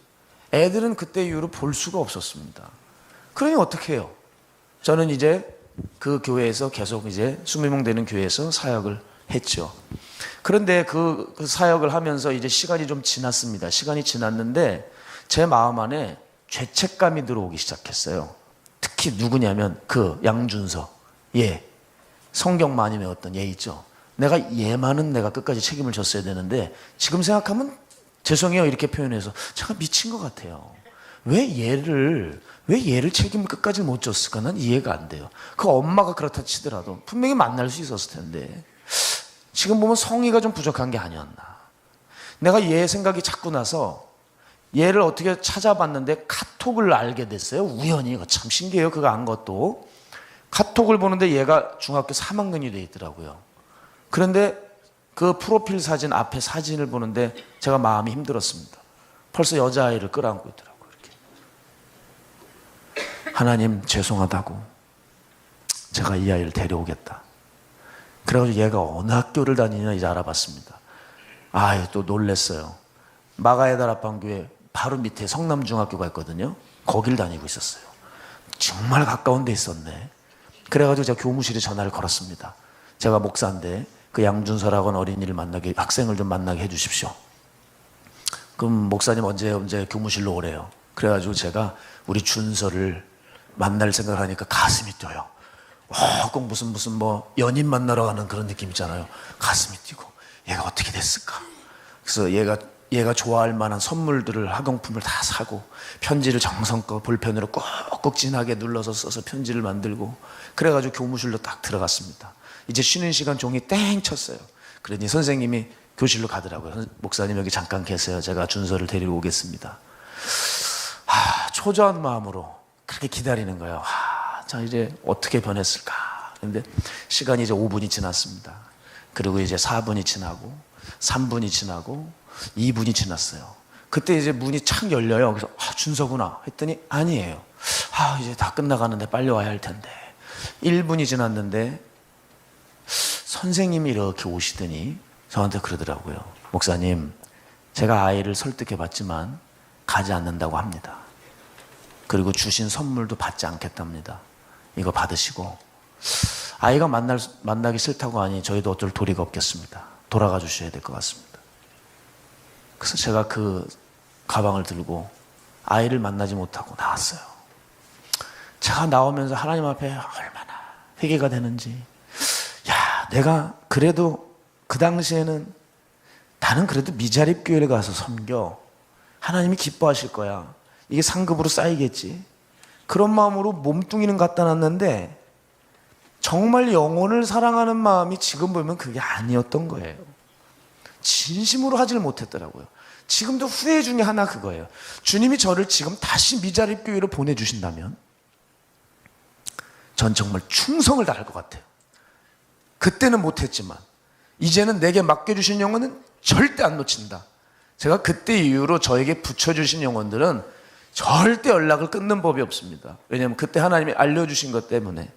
애들은 그때 이후로 볼 수가 없었습니다. 그러니 어떻게 해요? 저는 이제 그 교회에서 계속 이제 20명 되는 교회에서 사역을 했죠. 그런데 그 사역을 하면서 이제 시간이 좀 지났습니다. 시간이 지났는데 제 마음 안에 죄책감이 들어오기 시작했어요. 특히 누구냐면 그 양준서, 얘 성경 많이 외웠던 얘 있죠. 내가 얘만은 내가 끝까지 책임을 졌어야 되는데 지금 생각하면 죄송해요 이렇게 표현해서 제가 미친 것 같아요. 왜 얘를 책임을 끝까지 못 졌을까? 난 이해가 안 돼요. 그 엄마가 그렇다 치더라도 분명히 만날 수 있었을 텐데 지금 보면 성의가 좀 부족한 게 아니었나. 내가 얘 생각이 자꾸 나서 얘를 어떻게 찾아봤는데 카톡을 알게 됐어요. 우연히. 참 신기해요. 그거 안 것도. 카톡을 보는데 얘가 중학교 3학년이 돼 있더라고요. 그런데 그 프로필 사진 앞에 사진을 보는데 제가 마음이 힘들었습니다. 벌써 여자아이를 끌어안고 있더라고요. 이렇게. 하나님 죄송하다고. 제가 이 아이를 데려오겠다. 그래가지고 얘가 어느 학교를 다니냐 이제 알아봤습니다. 아유, 또 놀랬어요. 마가에달 합방교회 바로 밑에 성남중학교가 있거든요. 거길 다니고 있었어요. 정말 가까운 데 있었네. 그래가지고 제가 교무실에 전화를 걸었습니다. 제가 목사인데 그 양준서라고는 어린이를 만나게, 학생을 좀 만나게 해주십시오. 그럼 목사님 언제 교무실로 오래요. 그래가지고 제가 우리 준서를 만날 생각하니까 가슴이 뛰어요. 꼭 무슨 뭐 연인 만나러 가는 그런 느낌 있잖아요. 가슴이 뛰고 얘가 어떻게 됐을까. 그래서 얘가 좋아할 만한 선물들을, 학용품을 다 사고 편지를 정성껏 볼펜으로 꼭꼭 진하게 눌러서 써서 편지를 만들고 그래가지고 교무실로 딱 들어갔습니다. 이제 쉬는 시간 종이 땡 쳤어요. 그러니 선생님이 교실로 가더라고요. 목사님 여기 잠깐 계세요. 제가 준서를 데리러 오겠습니다. 초조한 마음으로 그렇게 기다리는 거예요. 자, 이제 어떻게 변했을까? 근데 시간이 이제 5분이 지났습니다. 그리고 이제 4분이 지나고 3분이 지나고 2분이 지났어요. 그때 이제 문이 착 열려요. 그래서 준서구나 했더니 아니에요. 이제 다 끝나가는데 빨리 와야 할 텐데. 1분이 지났는데 선생님이 이렇게 오시더니 저한테 그러더라고요. 목사님, 제가 아이를 설득해 봤지만 가지 않는다고 합니다. 그리고 주신 선물도 받지 않겠답니다. 이거 받으시고 아이가 만나기 싫다고 하니 저희도 어쩔 도리가 없겠습니다. 돌아가 주셔야 될 것 같습니다. 그래서 제가 그 가방을 들고 아이를 만나지 못하고 나왔어요. 제가 나오면서 하나님 앞에 얼마나 회개가 되는지, 내가 그래도 그 당시에는 나는 그래도 미자립 교회를 가서 섬겨 하나님이 기뻐하실 거야, 이게 상급으로 쌓이겠지, 그런 마음으로 몸뚱이는 갖다 놨는데 정말 영혼을 사랑하는 마음이 지금 보면 그게 아니었던 거예요. 진심으로 하질 못했더라고요. 지금도 후회 중에 하나 그거예요. 주님이 저를 지금 다시 미자립 교회로 보내주신다면 전 정말 충성을 다할 것 같아요. 그때는 못했지만 이제는 내게 맡겨주신 영혼은 절대 안 놓친다. 제가 그때 이후로 저에게 붙여주신 영혼들은 절대 연락을 끊는 법이 없습니다. 왜냐하면 그때 하나님이 알려주신 것 때문에.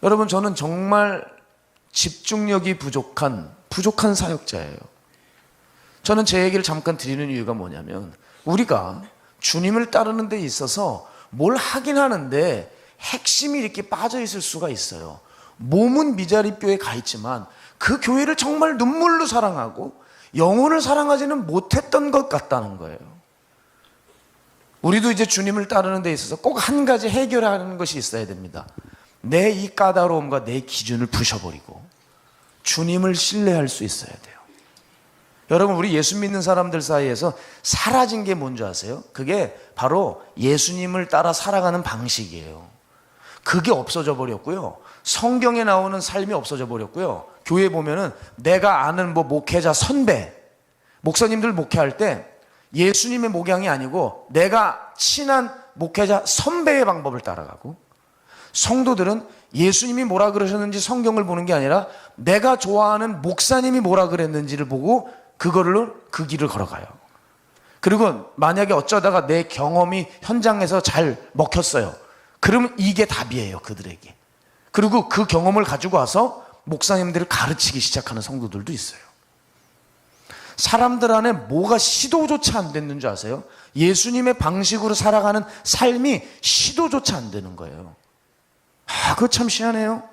여러분, 저는 정말 집중력이 부족한 사역자예요. 저는 제 얘기를 잠깐 드리는 이유가 뭐냐면, 우리가 주님을 따르는 데 있어서 뭘 하긴 하는데 핵심이 이렇게 빠져 있을 수가 있어요. 몸은 미자립 교회에 가 있지만 그 교회를 정말 눈물로 사랑하고 영혼을 사랑하지는 못했던 것 같다는 거예요. 우리도 이제 주님을 따르는 데 있어서 꼭 한 가지 해결하는 것이 있어야 됩니다. 내 이 까다로움과 내 기준을 부셔버리고 주님을 신뢰할 수 있어야 돼요. 여러분, 우리 예수 믿는 사람들 사이에서 사라진 게 뭔지 아세요? 그게 바로 예수님을 따라 살아가는 방식이에요. 그게 없어져 버렸고요. 성경에 나오는 삶이 없어져 버렸고요. 교회 보면은 내가 아는 목회자 선배, 목사님들 목회할 때 예수님의 목양이 아니고 내가 친한 목회자 선배의 방법을 따라가고, 성도들은 예수님이 뭐라 그러셨는지 성경을 보는 게 아니라 내가 좋아하는 목사님이 뭐라 그랬는지를 보고 그 길을 걸어가요. 그리고 만약에 어쩌다가 내 경험이 현장에서 잘 먹혔어요. 그러면 이게 답이에요, 그들에게. 그리고 그 경험을 가지고 와서 목사님들을 가르치기 시작하는 성도들도 있어요. 사람들 안에 뭐가 시도조차 안 됐는 줄 아세요? 예수님의 방식으로 살아가는 삶이 시도조차 안 되는 거예요. 그거 참 희한해요.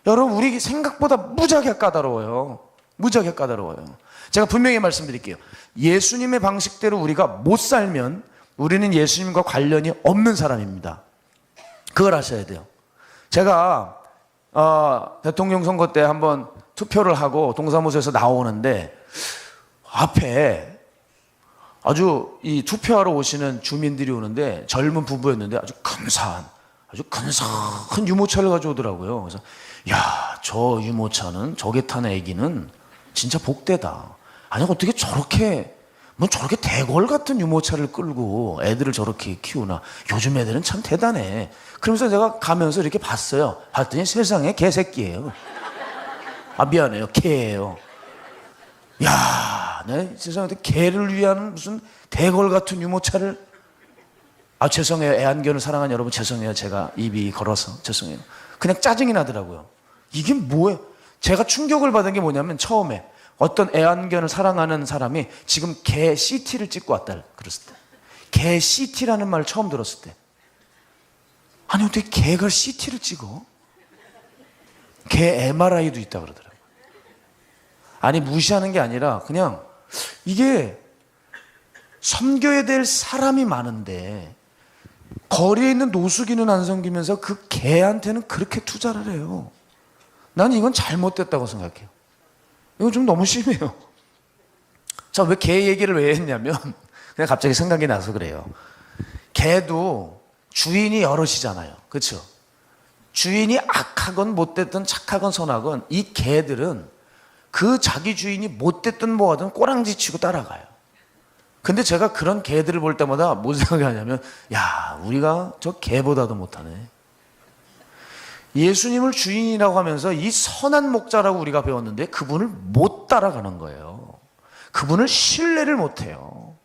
여러분, 우리 생각보다 무지하게 까다로워요. 무지하게 까다로워요. 제가 분명히 말씀드릴게요. 예수님의 방식대로 우리가 못 살면 우리는 예수님과 관련이 없는 사람입니다. 그걸 아셔야 돼요. 제가 대통령 선거 때 한번 투표를 하고 동사무소에서 나오는데 앞에 아주 이 투표하러 오시는 주민들이 오는데 젊은 부부였는데 아주 근사한 유모차를 가져오더라고요. 그래서 저 유모차는, 저게 탄 애기는 진짜 복되다. 아니, 어떻게 저렇게 대궐 같은 유모차를 끌고 애들을 저렇게 키우나. 요즘 애들은 참 대단해. 그러면서 제가 가면서 이렇게 봤어요. 봤더니 세상에 개새끼예요. 미안해요, 개예요. 내 세상에 개를 위한 무슨 대궐 같은 유모차를. 죄송해요. 애완견을 사랑하는 여러분, 죄송해요. 제가 입이 걸어서 죄송해요. 그냥 짜증이 나더라고요. 이게 뭐예요? 제가 충격을 받은 게 뭐냐면, 처음에 어떤 애완견을 사랑하는 사람이 지금 개 CT를 찍고 왔다 그랬을 때, 개 CT라는 말을 처음 들었을 때, 아니 어떻게 개가 CT를 찍어? 개 MRI도 있다 그러더라고요. 아니, 무시하는 게 아니라 그냥 이게 섬겨야 될 사람이 많은데 거리에 있는 노숙인은 안 섬기면서 그 개한테는 그렇게 투자를 해요. 나는 이건 잘못됐다고 생각해요. 이건 좀 너무 심해요. 자, 왜 개 얘기를 왜 했냐면 그냥 갑자기 생각이 나서 그래요. 개도 주인이 여럿이잖아요. 그렇죠? 주인이 악하건 못됐든 착하건 선하건 이 개들은 그 자기 주인이 못됐든 뭐하든 꼬랑지 치고 따라가요. 근데 제가 그런 개들을 볼 때마다 뭔 생각이 하냐면, 야, 우리가 저 개보다도 못하네. 예수님을 주인이라고 하면서 이 선한 목자라고 우리가 배웠는데 그분을 못 따라가는 거예요. 그분을 신뢰를 못해요.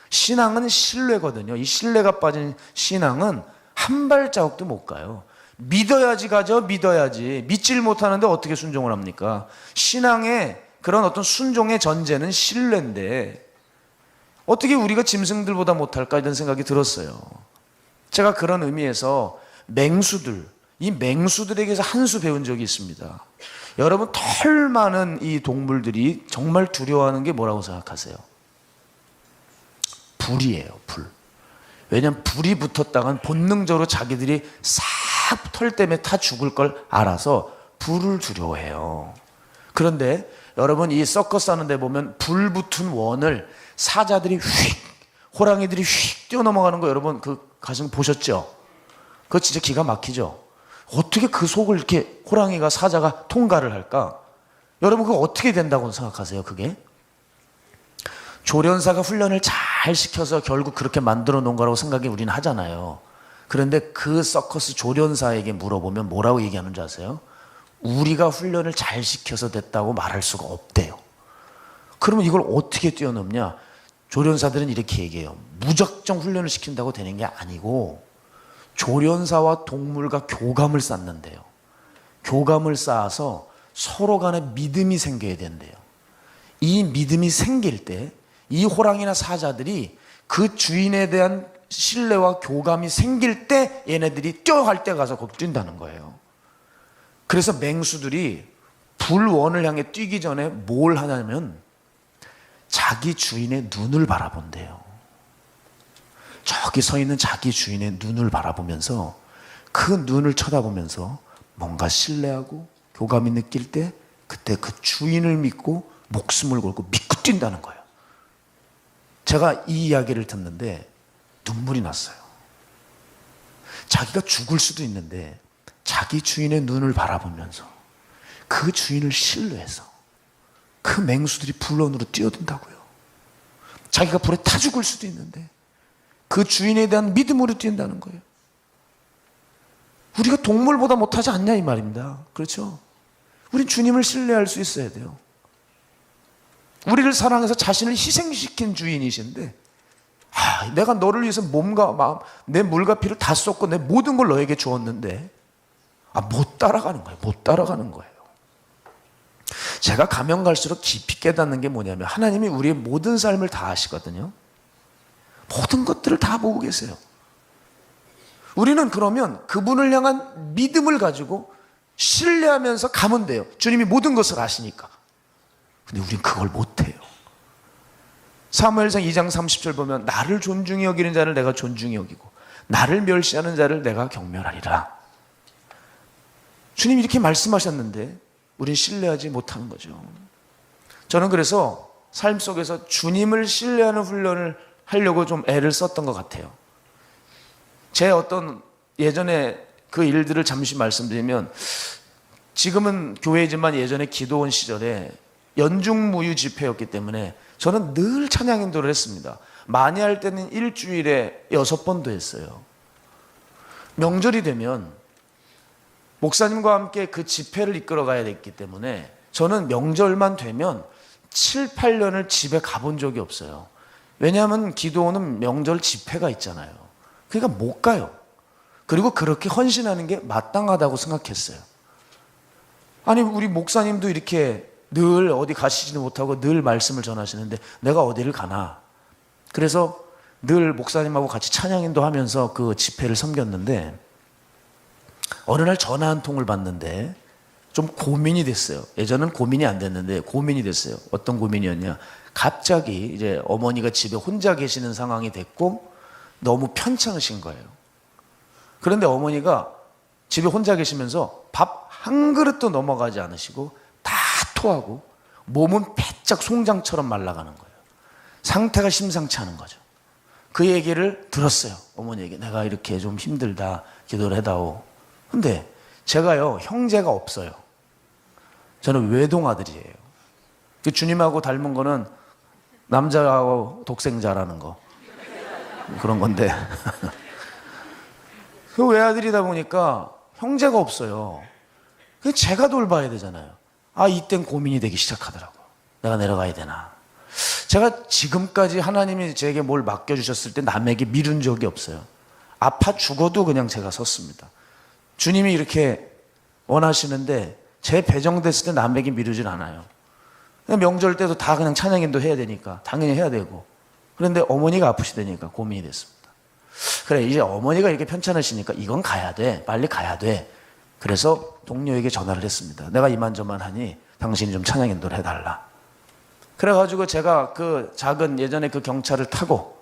신앙은 신뢰거든요. 이 신뢰가 빠진 신앙은 한 발자국도 못 가요. 믿어야지 가죠. 믿어야지. 믿질 못하는데 어떻게 순종을 합니까? 신앙의 그런 어떤 순종의 전제는 신뢰인데 어떻게 우리가 짐승들보다 못할까 이런 생각이 들었어요. 제가 그런 의미에서 이 맹수들에게서 한 수 배운 적이 있습니다. 여러분, 털 많은 이 동물들이 정말 두려워하는 게 뭐라고 생각하세요? 불이에요, 불. 왜냐하면 불이 붙었다간 본능적으로 자기들이 싹 털 때문에 타 죽을 걸 알아서 불을 두려워해요. 그런데 여러분, 이 서커스 하는 데 보면 불 붙은 원을 사자들이 호랑이들이 휙 뛰어넘어가는 거 여러분 그 가슴 보셨죠? 그거 진짜 기가 막히죠? 어떻게 그 속을 이렇게 호랑이가 사자가 통과를 할까? 여러분, 그거 어떻게 된다고 생각하세요, 그게? 조련사가 훈련을 잘 시켜서 결국 그렇게 만들어 놓은 거라고 생각이 우리는 하잖아요. 그런데 그 서커스 조련사에게 물어보면 뭐라고 얘기하는 줄 아세요? 우리가 훈련을 잘 시켜서 됐다고 말할 수가 없대요. 그러면 이걸 어떻게 뛰어넘냐? 조련사들은 이렇게 얘기해요. 무작정 훈련을 시킨다고 되는 게 아니고 조련사와 동물과 교감을 쌓는데요. 교감을 쌓아서 서로 간에 믿음이 생겨야 된대요. 이 믿음이 생길 때 이 호랑이나 사자들이 그 주인에 대한 신뢰와 교감이 생길 때 얘네들이 할 때 가서 거기 뛴다는 거예요. 그래서 맹수들이 불원을 향해 뛰기 전에 뭘 하냐면 자기 주인의 눈을 바라본대요. 저기 서 있는 자기 주인의 눈을 바라보면서 그 눈을 쳐다보면서 뭔가 신뢰하고 교감이 느낄 때 그때 그 주인을 믿고 목숨을 걸고 믿고 뛴다는 거예요. 제가 이 이야기를 듣는데 눈물이 났어요. 자기가 죽을 수도 있는데 자기 주인의 눈을 바라보면서 그 주인을 신뢰해서 그 맹수들이 불원으로 뛰어든다고요. 자기가 불에 타 죽을 수도 있는데 그 주인에 대한 믿음으로 뛴다는 거예요. 우리가 동물보다 못하지 않냐 이 말입니다. 그렇죠? 우린 주님을 신뢰할 수 있어야 돼요. 우리를 사랑해서 자신을 희생시킨 주인이신데 내가 너를 위해서 몸과 마음, 내 물과 피를 다 쏟고 내 모든 걸 너에게 주었는데 못 따라가는 거예요. 못 따라가는 거예요. 제가 가면 갈수록 깊이 깨닫는 게 뭐냐면 하나님이 우리의 모든 삶을 다 아시거든요. 모든 것들을 다 보고 계세요. 우리는 그러면 그분을 향한 믿음을 가지고 신뢰하면서 가면 돼요. 주님이 모든 것을 아시니까. 근데 우린 그걸 못해요. 사무엘상 2장 30절 보면 나를 존중히 여기는 자를 내가 존중히 여기고 나를 멸시하는 자를 내가 경멸하리라. 주님이 이렇게 말씀하셨는데 우린 신뢰하지 못하는 거죠. 저는 그래서 삶 속에서 주님을 신뢰하는 훈련을 하려고 좀 애를 썼던 것 같아요. 제 어떤 예전에 그 일들을 잠시 말씀드리면 지금은 교회지만 예전에 기도원 시절에 연중무휴 집회였기 때문에 저는 늘 찬양 인도를 했습니다. 많이 할 때는 일주일에 6번도 했어요. 명절이 되면 목사님과 함께 그 집회를 이끌어 가야 됐기 때문에 저는 명절만 되면 7, 8년을 집에 가본 적이 없어요. 왜냐하면 기도원은 명절 집회가 있잖아요. 그러니까 못 가요. 그리고 그렇게 헌신하는 게 마땅하다고 생각했어요. 아니 우리 목사님도 이렇게 늘 어디 가시지도 못하고 늘 말씀을 전하시는데 내가 어디를 가나. 그래서 늘 목사님하고 같이 찬양인도 하면서 그 집회를 섬겼는데 어느 날 전화 한 통을 받는데 좀 고민이 됐어요. 예전은 고민이 안 됐는데 고민이 됐어요. 어떤 고민이었냐. 갑자기 이제 어머니가 집에 혼자 계시는 상황이 됐고 너무 편찮으신 거예요. 그런데 어머니가 집에 혼자 계시면서 밥 한 그릇도 넘어가지 않으시고 다 토하고 몸은 빼짝 송장처럼 말라가는 거예요. 상태가 심상치 않은 거죠. 그 얘기를 들었어요. 어머니에게 내가 이렇게 좀 힘들다 기도를 해다오. 근데 제가요 형제가 없어요. 저는 외동아들이에요. 그 주님하고 닮은 거는 남자하고 독생자라는 거, 그런 건데. 그 외아들이다 보니까 형제가 없어요. 그 제가 돌봐야 되잖아요. 이땐 고민이 되기 시작하더라고요. 내가 내려가야 되나. 제가 지금까지 하나님이 제게 뭘 맡겨주셨을 때 남에게 미룬 적이 없어요. 아파 죽어도 그냥 제가 섰습니다. 주님이 이렇게 원하시는데 제 배정됐을 때 남에게 미루질 않아요. 명절 때도 다 그냥 찬양인도 해야 되니까 당연히 해야 되고. 그런데 어머니가 아프시다니까 고민이 됐습니다. 그래, 이제 어머니가 이렇게 편찮으시니까 이건 가야 돼. 빨리 가야 돼. 그래서 동료에게 전화를 했습니다. 내가 이만저만 하니 당신이 좀 찬양인도를 해달라. 그래가지고 제가 그 작은 예전에 그 경차를 타고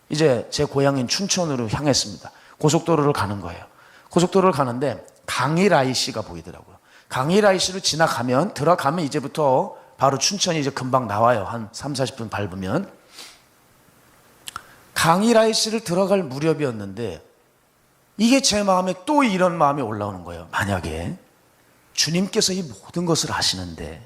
이제 제 고향인 춘천으로 향했습니다. 고속도로를 가는 거예요. 고속도로를 가는데 강일 IC가 보이더라고요. 강일 IC로 들어가면 이제부터 바로 춘천이 이제 금방 나와요. 한 3, 40분 밟으면. 강일 IC를 들어갈 무렵이었는데 이게 제 마음에 또 이런 마음이 올라오는 거예요. 만약에 주님께서 이 모든 것을 아시는데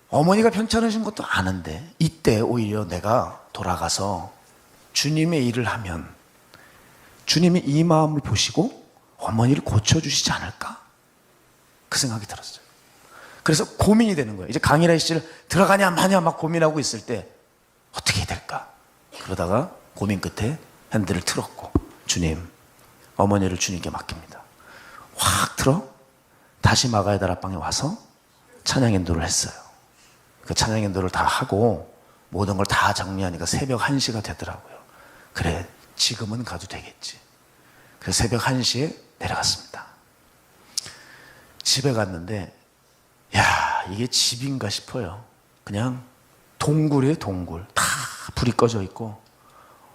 어머니가 편찮으신 것도 아는데 이때 오히려 내가 돌아가서 주님의 일을 하면 주님이 이 마음을 보시고 어머니를 고쳐주시지 않을까? 그 생각이 들었어요. 그래서 고민이 되는 거예요. 이제 강일아 씨를 들어가냐 마냐 막 고민하고 있을 때 어떻게 해야 될까? 그러다가 고민 끝에 핸들을 틀었고 주님, 어머니를 주님께 맡깁니다. 확 틀어 다시 마가의 다락방에 와서 찬양인도를 했어요. 그 찬양인도를 다 하고 모든 걸 다 정리하니까 새벽 1시가 되더라고요. 그래, 지금은 가도 되겠지. 그래서 새벽 1시에 내려갔습니다. 집에 갔는데 야, 이게 집인가 싶어요. 그냥 동굴이에요, 동굴. 다 불이 꺼져 있고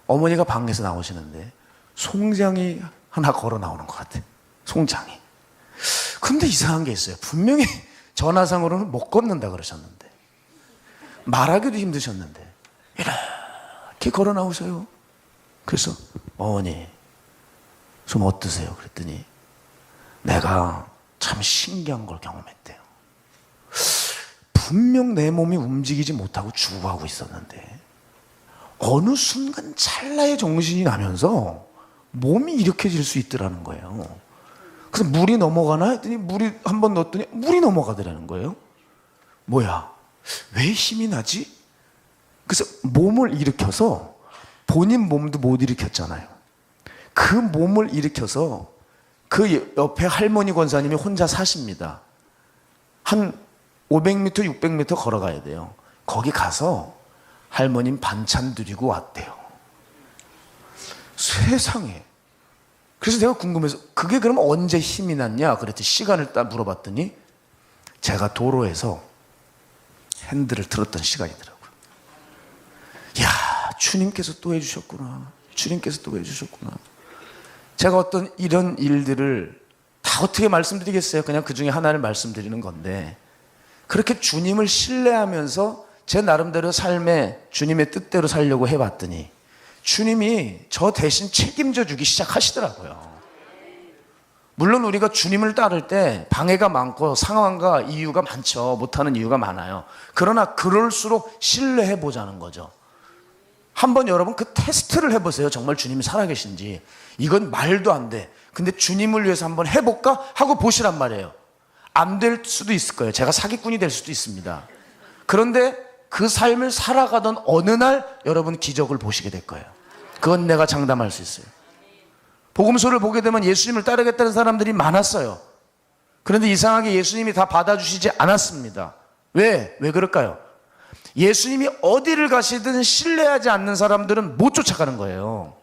어머니가 방에서 나오시는데 송장이 하나 걸어 나오는 것 같아요. 송장이. 근데 이상한 게 있어요. 분명히 전화상으로는 못 걷는다 그러셨는데 말하기도 힘드셨는데 이렇게 걸어 나오세요. 그래서 어머니 좀 어떠세요? 그랬더니 내가 참 신기한 걸 경험했대요. 분명 내 몸이 움직이지 못하고 죽어가고 있었는데 어느 순간 찰나의 정신이 나면서 몸이 일으켜질 수 있더라는 거예요. 그래서 물이 넘어가나 했더니 물이 한번 넣었더니 물이 넘어가더라는 거예요. 뭐야? 왜 힘이 나지? 그래서 몸을 일으켜서 본인 몸도 못 일으켰잖아요. 그 몸을 일으켜서 그 옆에 할머니 권사님이 혼자 사십니다. 한 500m, 600m 걸어가야 돼요. 거기 가서 할머님 반찬 드리고 왔대요. 세상에. 그래서 내가 궁금해서 그게 그럼 언제 힘이 났냐? 그랬더니 시간을 딱 물어봤더니 제가 도로에서 핸들을 틀었던 시간이더라고요. 이야, 주님께서 또 해주셨구나. 주님께서 또 해주셨구나. 제가 어떤 이런 일들을 다 어떻게 말씀드리겠어요? 그냥 그 중에 하나를 말씀드리는 건데 그렇게 주님을 신뢰하면서 제 나름대로 삶에 주님의 뜻대로 살려고 해봤더니 주님이 저 대신 책임져 주기 시작하시더라고요. 물론 우리가 주님을 따를 때 방해가 많고 상황과 이유가 많죠. 못하는 이유가 많아요. 그러나 그럴수록 신뢰해 보자는 거죠. 한번 여러분 그 테스트를 해보세요. 정말 주님이 살아계신지. 이건 말도 안 돼. 근데 주님을 위해서 한번 해볼까? 하고 보시란 말이에요. 안 될 수도 있을 거예요. 제가 사기꾼이 될 수도 있습니다. 그런데 그 삶을 살아가던 어느 날 여러분 기적을 보시게 될 거예요. 그건 내가 장담할 수 있어요. 복음서를 보게 되면 예수님을 따르겠다는 사람들이 많았어요. 그런데 이상하게 예수님이 다 받아주시지 않았습니다. 왜 그럴까요? 예수님이 어디를 가시든 신뢰하지 않는 사람들은 못 쫓아가는 거예요.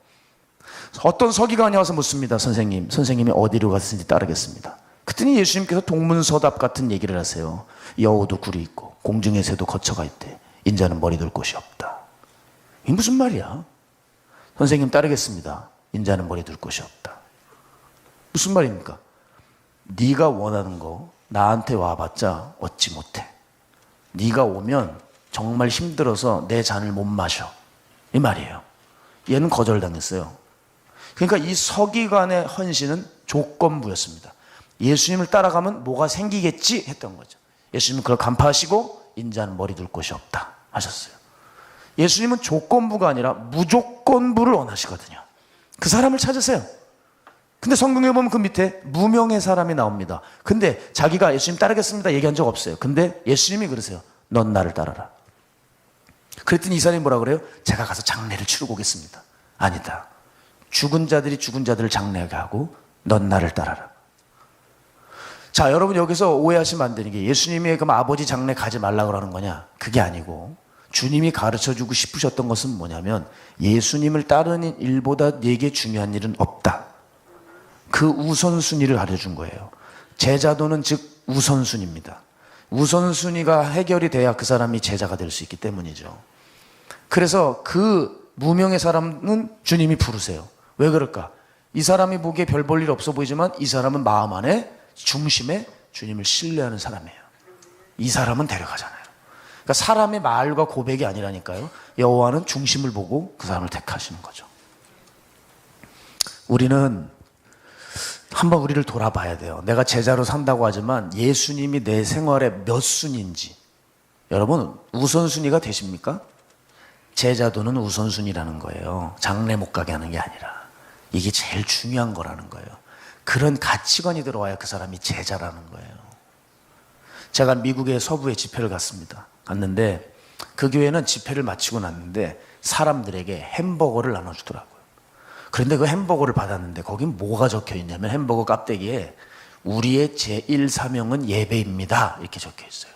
어떤 서기관이 와서 묻습니다. 선생님이 어디로 가시든지 따르겠습니다. 그랬더니 예수님께서 동문서답 같은 얘기를 하세요. 여우도 굴이 있고 공중의 새도 거처가 있대. 인자는 머리 둘 곳이 없다. 이게 무슨 말이야? 선생님 따르겠습니다. 인자는 머리 둘 곳이 없다. 무슨 말입니까? 네가 원하는 거 나한테 와봤자 얻지 못해. 네가 오면 정말 힘들어서 내 잔을 못 마셔. 이 말이에요. 얘는 거절당했어요. 그러니까 이 서기관의 헌신은 조건부였습니다. 예수님을 따라가면 뭐가 생기겠지 했던 거죠. 예수님은 그걸 간파하시고 인자는 머리 둘 곳이 없다 하셨어요. 예수님은 조건부가 아니라 무조건부를 원하시거든요. 그 사람을 찾으세요. 근데 성경에 보면 그 밑에 무명의 사람이 나옵니다. 근데 자기가 예수님 따르겠습니다 얘기한 적 없어요. 근데 예수님이 그러세요. 넌 나를 따라라. 그랬더니 이 사람이 뭐라 그래요? 제가 가서 장례를 치르고 오겠습니다. 아니다. 죽은 자들이 죽은 자들을 장례하게 하고 넌 나를 따라라. 자, 여러분 여기서 오해하시면 안 되는 게 예수님이 그럼 아버지 장례 가지 말라고 그러는 거냐? 그게 아니고 주님이 가르쳐주고 싶으셨던 것은 뭐냐면 예수님을 따르는 일보다 내게 중요한 일은 없다. 그 우선순위를 가르쳐준 거예요. 제자도는 즉 우선순위입니다. 우선순위가 해결이 돼야 그 사람이 제자가 될 수 있기 때문이죠. 그래서 그 무명의 사람은 주님이 부르세요. 왜 그럴까? 이 사람이 보기에 별 볼 일 없어 보이지만 이 사람은 마음 안에 중심에 주님을 신뢰하는 사람이에요. 이 사람은 데려가잖아요. 그러니까 사람의 말과 고백이 아니라니까요. 여호와는 중심을 보고 그 사람을 택하시는 거죠. 우리는 한번 우리를 돌아봐야 돼요. 내가 제자로 산다고 하지만 예수님이 내 생활의 몇 순위인지. 여러분 우선순위가 되십니까? 제자도는 우선순위라는 거예요. 장례 못 가게 하는 게 아니라 이게 제일 중요한 거라는 거예요. 그런 가치관이 들어와야 그 사람이 제자라는 거예요. 제가 미국의 서부에 집회를 갔는데 그 교회는 집회를 마치고 났는데 사람들에게 햄버거를 나눠주더라고요. 그런데 그 햄버거를 받았는데 거긴 뭐가 적혀 있냐면 햄버거 껍데기에 우리의 제1사명은 예배입니다 이렇게 적혀 있어요.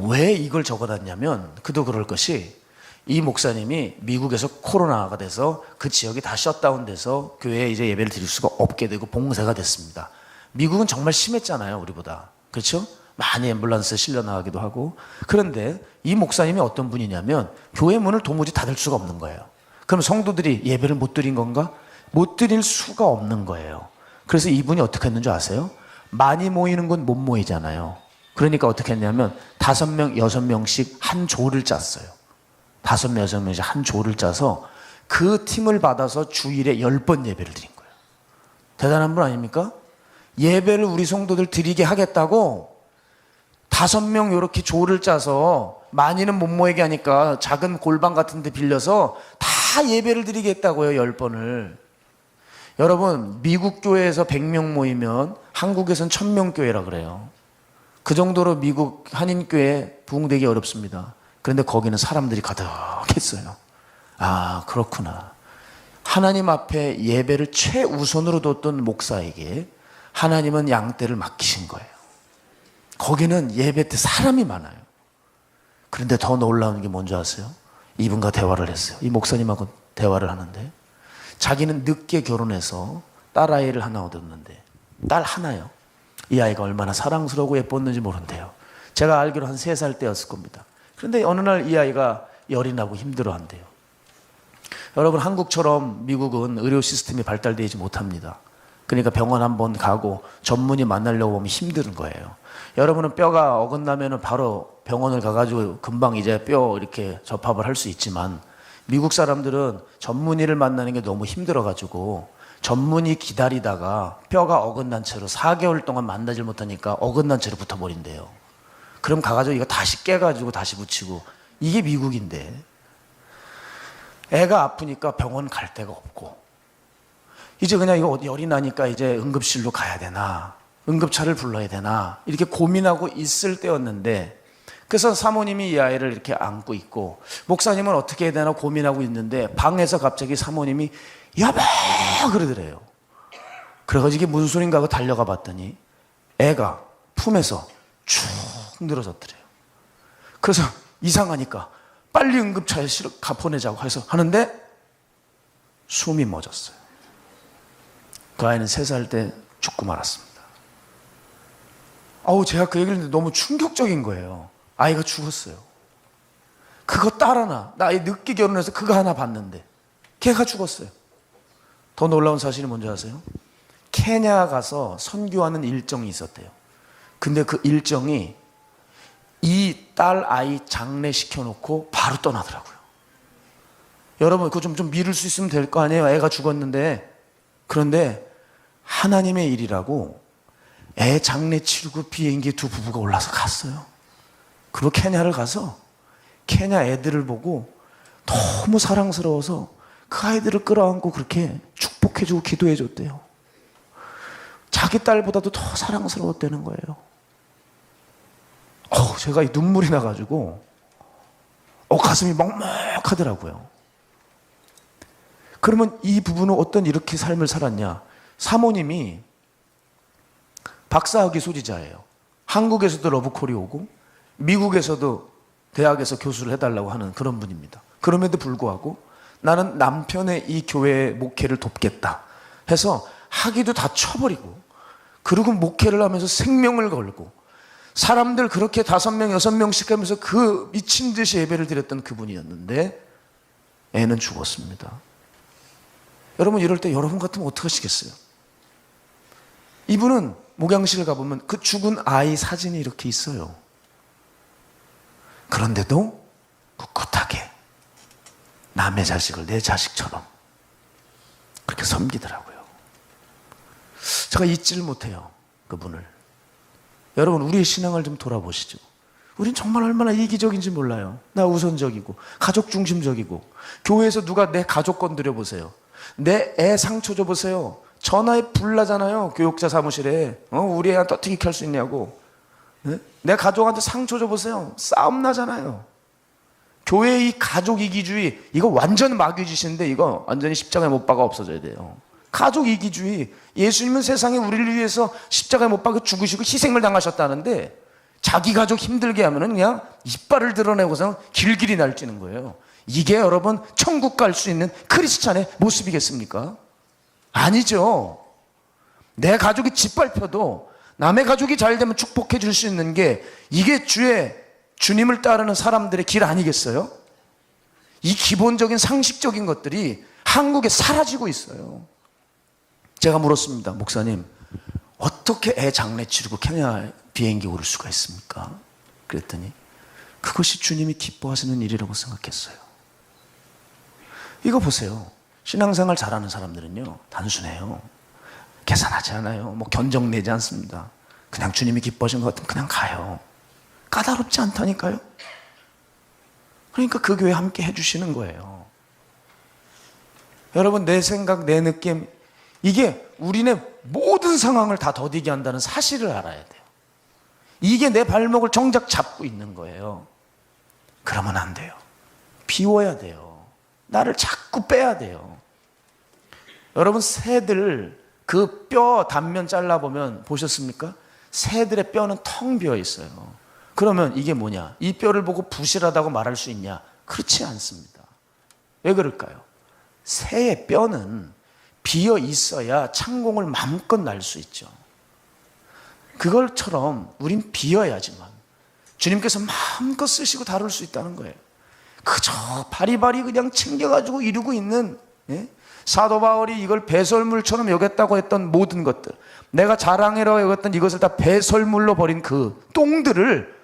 왜 이걸 적어놨냐면 그도 그럴 것이 이 목사님이 미국에서 코로나가 돼서 그 지역이 다 셧다운돼서 교회에 이제 예배를 드릴 수가 없게 되고 봉쇄가 됐습니다. 미국은 정말 심했잖아요, 우리보다. 그렇죠? 많이 앰뷸런스에 실려 나가기도 하고. 그런데 이 목사님이 어떤 분이냐면 교회 문을 도무지 닫을 수가 없는 거예요. 그럼 성도들이 예배를 못 드린 건가? 못 드릴 수가 없는 거예요. 그래서 이분이 어떻게 했는 줄 아세요? 많이 모이는 건 못 모이잖아요. 그러니까 어떻게 했냐면 5명, 6명씩 한 조를 짰어요. 5명, 6명씩 한 조를 짜서 그 팀을 받아서 주일에 10번 예배를 드린 거예요. 대단한 분 아닙니까? 예배를 우리 성도들 드리게 하겠다고 5명 이렇게 조를 짜서 많이는 못 모이게 하니까 작은 골방 같은 데 빌려서 다 예배를 드리게 했다고요. 10번을. 여러분 미국 교회에서 100명 모이면 한국에선 1000명 교회라 그래요. 그 정도로 미국 한인교회 부흥되기 어렵습니다. 그런데 거기는 사람들이 가득했어요. 아, 그렇구나. 하나님 앞에 예배를 최우선으로 뒀던 목사에게 하나님은 양떼를 맡기신 거예요. 거기는 예배 때 사람이 많아요. 그런데 더 놀라운 게 뭔지 아세요? 이분과 대화를 했어요. 이 목사님하고 대화를 하는데 자기는 늦게 결혼해서 딸아이를 하나 얻었는데 딸 하나요. 이 아이가 얼마나 사랑스러우고 예뻤는지 모른대요. 제가 알기로 한 3살 때였을 겁니다. 그런데 어느 날 이 아이가 열이 나고 힘들어한대요. 여러분 한국처럼 미국은 의료 시스템이 발달되지 못합니다. 그러니까 병원 한번 가고 전문의 만나려고 하면 힘든 거예요. 여러분은 뼈가 어긋나면 바로 병원을 가가지고 금방 이제 뼈 이렇게 접합을 할 수 있지만 미국 사람들은 전문의를 만나는 게 너무 힘들어가지고 전문의 기다리다가 뼈가 어긋난 채로 4개월 동안 만나질 못하니까 어긋난 채로 붙어버린대요. 그럼 가가지고 이거 다시 깨가지고 다시 붙이고. 이게 미국인데 애가 아프니까 병원 갈 데가 없고 이제 그냥 이거 열이 나니까 이제 응급실로 가야 되나 응급차를 불러야 되나 이렇게 고민하고 있을 때였는데 그래서 사모님이 이 아이를 이렇게 안고 있고 목사님은 어떻게 해야 되나 고민하고 있는데 방에서 갑자기 사모님이 여보 그러더래요. 그래가지고 이게 무슨 소린가 하고 달려가 봤더니 애가 품에서 쭉 늘어졌더래요. 그래서 이상하니까 빨리 응급차에 보내자고 해서 하는데 숨이 멎었어요. 그 아이는 3살 때 죽고 말았습니다. 제가 그 얘기를 듣는데 너무 충격적인 거예요. 아이가 죽었어요. 그거 딸 하나, 나 늦게 결혼해서 그거 하나 봤는데 걔가 죽었어요. 더 놀라운 사실이 뭔지 아세요? 케냐 가서 선교하는 일정이 있었대요. 근데 그 일정이 이 딸 아이 장례시켜놓고 바로 떠나더라고요. 여러분 그거 좀 미룰 수 있으면 될 거 아니에요. 애가 죽었는데. 그런데 하나님의 일이라고 애 장례 치르고 비행기에 두 부부가 올라서 갔어요. 그리고 케냐를 가서 케냐 애들을 보고 너무 사랑스러워서 그 아이들을 끌어안고 그렇게 축복해주고 기도해줬대요. 자기 딸보다도 더 사랑스러웠다는 거예요. 제가 이 눈물이 나가지고 가슴이 먹먹하더라고요. 그러면 이 부부는 어떤 이렇게 삶을 살았냐? 사모님이 박사학위 소지자예요. 한국에서도 러브콜이 오고 미국에서도 대학에서 교수를 해달라고 하는 그런 분입니다. 그럼에도 불구하고 나는 남편의 이 교회의 목회를 돕겠다 해서 학위도 다 쳐버리고, 그리고 목회를 하면서 생명을 걸고 사람들 그렇게 5명, 6명씩 하면서 그 미친 듯이 예배를 드렸던 그분이었는데 애는 죽었습니다. 여러분, 이럴 때 여러분 같으면 어떻게 하시겠어요? 이분은 목양실을 가보면 그 죽은 아이 사진이 이렇게 있어요. 그런데도 꿋꿋하게 남의 자식을 내 자식처럼 그렇게 섬기더라고요. 제가 잊지를 못해요, 그분을. 여러분, 우리의 신앙을 좀 돌아보시죠. 우린 정말 얼마나 이기적인지 몰라요. 나 우선적이고 가족 중심적이고, 교회에서 누가 내 가족 건드려 보세요. 내 애 상처 줘 보세요. 전화에 불나잖아요. 교육자 사무실에 우리 애한테 어떻게 할 수 있냐고. 네? 내 가족한테 상처 줘 보세요. 싸움 나잖아요. 교회의 이 가족 이기주의, 이거 완전 마귀짓인데 이거 완전히 십자가에 못 박아 없어져야 돼요. 가족 이기주의. 예수님은 세상에 우리를 위해서 십자가에 못 박아 죽으시고 희생을 당하셨다는데 자기 가족 힘들게 하면은 그냥 이빨을 드러내고서 길길이 날뛰는 거예요. 이게 여러분 천국 갈 수 있는 크리스찬의 모습이겠습니까? 아니죠. 내 가족이 짓밟혀도 남의 가족이 잘 되면 축복해 줄 수 있는 게, 이게 주님을 따르는 사람들의 길 아니겠어요? 이 기본적인 상식적인 것들이 한국에 사라지고 있어요. 제가 물었습니다. 목사님, 어떻게 애 장례 치르고 케냐 비행기 오를 수가 있습니까? 그랬더니 그것이 주님이 기뻐하시는 일이라고 생각했어요. 이거 보세요. 신앙생활 잘하는 사람들은요, 단순해요. 계산하지 않아요. 견적 내지 않습니다. 그냥 주님이 기뻐하신 것 같으면 그냥 가요. 까다롭지 않다니까요. 그러니까 그 교회 함께 해주시는 거예요. 여러분, 내 생각, 내 느낌, 이게 우리네 모든 상황을 다 더디게 한다는 사실을 알아야 돼요. 이게 내 발목을 정작 잡고 있는 거예요. 그러면 안 돼요. 비워야 돼요. 나를 자꾸 빼야 돼요. 여러분, 새들 그 뼈 단면 잘라보면 보셨습니까? 새들의 뼈는 텅 비어 있어요. 그러면 이게 뭐냐? 이 뼈를 보고 부실하다고 말할 수 있냐? 그렇지 않습니다. 왜 그럴까요? 새의 뼈는 비어 있어야 창공을 마음껏 날 수 있죠. 그걸처럼 우린 비어야지만 주님께서 마음껏 쓰시고 다룰 수 있다는 거예요. 그저 바리바리 그냥 챙겨가지고 이루고 있는, 사도 바울이 이걸 배설물처럼 여겼다고 했던 모든 것들, 내가 자랑이라고 여겼던 이것을 다 배설물로 버린 그 똥들을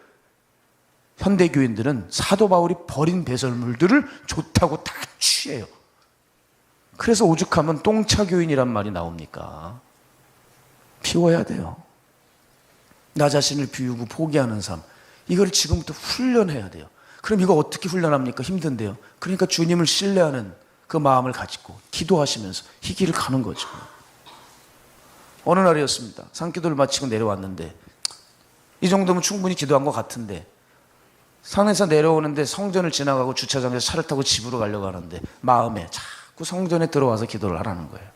현대교인들은 사도 바울이 버린 배설물들을 좋다고 다 취해요. 그래서 오죽하면 똥차교인이란 말이 나옵니까? 비워야 돼요. 나 자신을 비우고 포기하는 삶, 이걸 지금부터 훈련해야 돼요. 그럼 이거 어떻게 훈련합니까? 힘든데요. 그러니까 주님을 신뢰하는 그 마음을 가지고 기도하시면서 이 길을 가는 거죠. 어느 날이었습니다. 산기도를 마치고 내려왔는데, 이 정도면 충분히 기도한 것 같은데, 산에서 내려오는데 성전을 지나가고 주차장에서 차를 타고 집으로 가려고 하는데 마음에 자꾸 성전에 들어와서 기도를 하라는 거예요.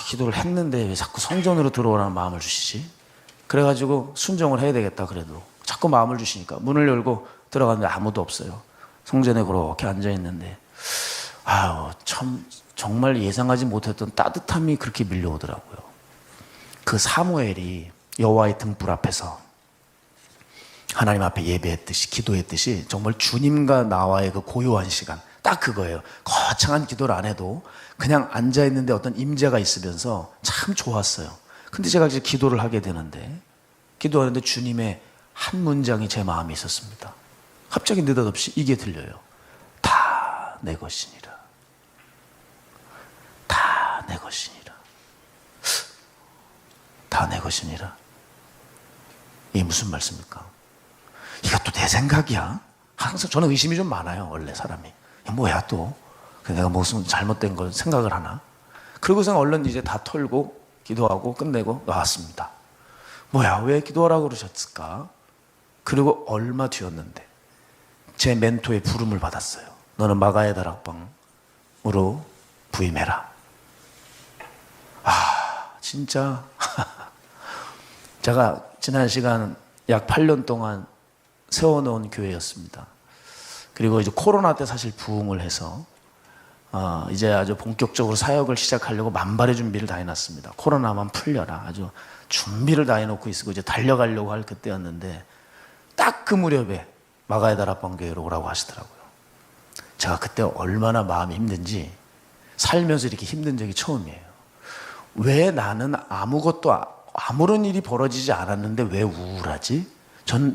기도를 했는데 왜 자꾸 성전으로 들어오라는 마음을 주시지? 그래가지고 순종을 해야 되겠다. 그래도 자꾸 마음을 주시니까 문을 열고 들어갔는데 아무도 없어요. 성전에 그렇게 앉아있는데 참 정말 예상하지 못했던 따뜻함이 그렇게 밀려오더라고요. 그 사무엘이 여호와의 등불 앞에서 하나님 앞에 예배했듯이 기도했듯이 정말 주님과 나와의 그 고요한 시간, 딱 그거예요. 거창한 기도를 안 해도 그냥 앉아있는데 어떤 임재가 있으면서 참 좋았어요. 근데 제가 이제 기도를 하게 되는데, 기도하는데 주님의 한 문장이 제 마음에 있었습니다. 갑자기 느닷없이 이게 들려요. 다 내 것이니라. 다 내 것이니라. 내 것이니라. 이게 무슨 말씀입니까? 이것도 내 생각이야? 항상 저는 의심이 좀 많아요. 원래 사람이. 뭐야 또 내가 무슨 잘못된 걸 생각을 하나? 그러고서 얼른 이제 다 털고 기도하고 끝내고 나왔습니다. 뭐야, 왜 기도하라고 그러셨을까? 그리고 얼마 뒤였는데 제 멘토의 부름을 받았어요. 너는 마가의 다락방으로 부임해라. 진짜 제가 지난 시간 약 8년 동안 세워놓은 교회였습니다. 그리고 이제 코로나 때 사실 부흥을 해서 이제 아주 본격적으로 사역을 시작하려고 만발의 준비를 다 해놨습니다. 코로나만 풀려라. 아주 준비를 다 해놓고 있고 이제 달려가려고 할 그때였는데 딱 그 무렵에 마가의 다락방 교회로 오라고 하시더라고요. 제가 그때 얼마나 마음이 힘든지 살면서 이렇게 힘든 적이 처음이에요. 왜 나는 아무런 일이 벌어지지 않았는데 왜 우울하지?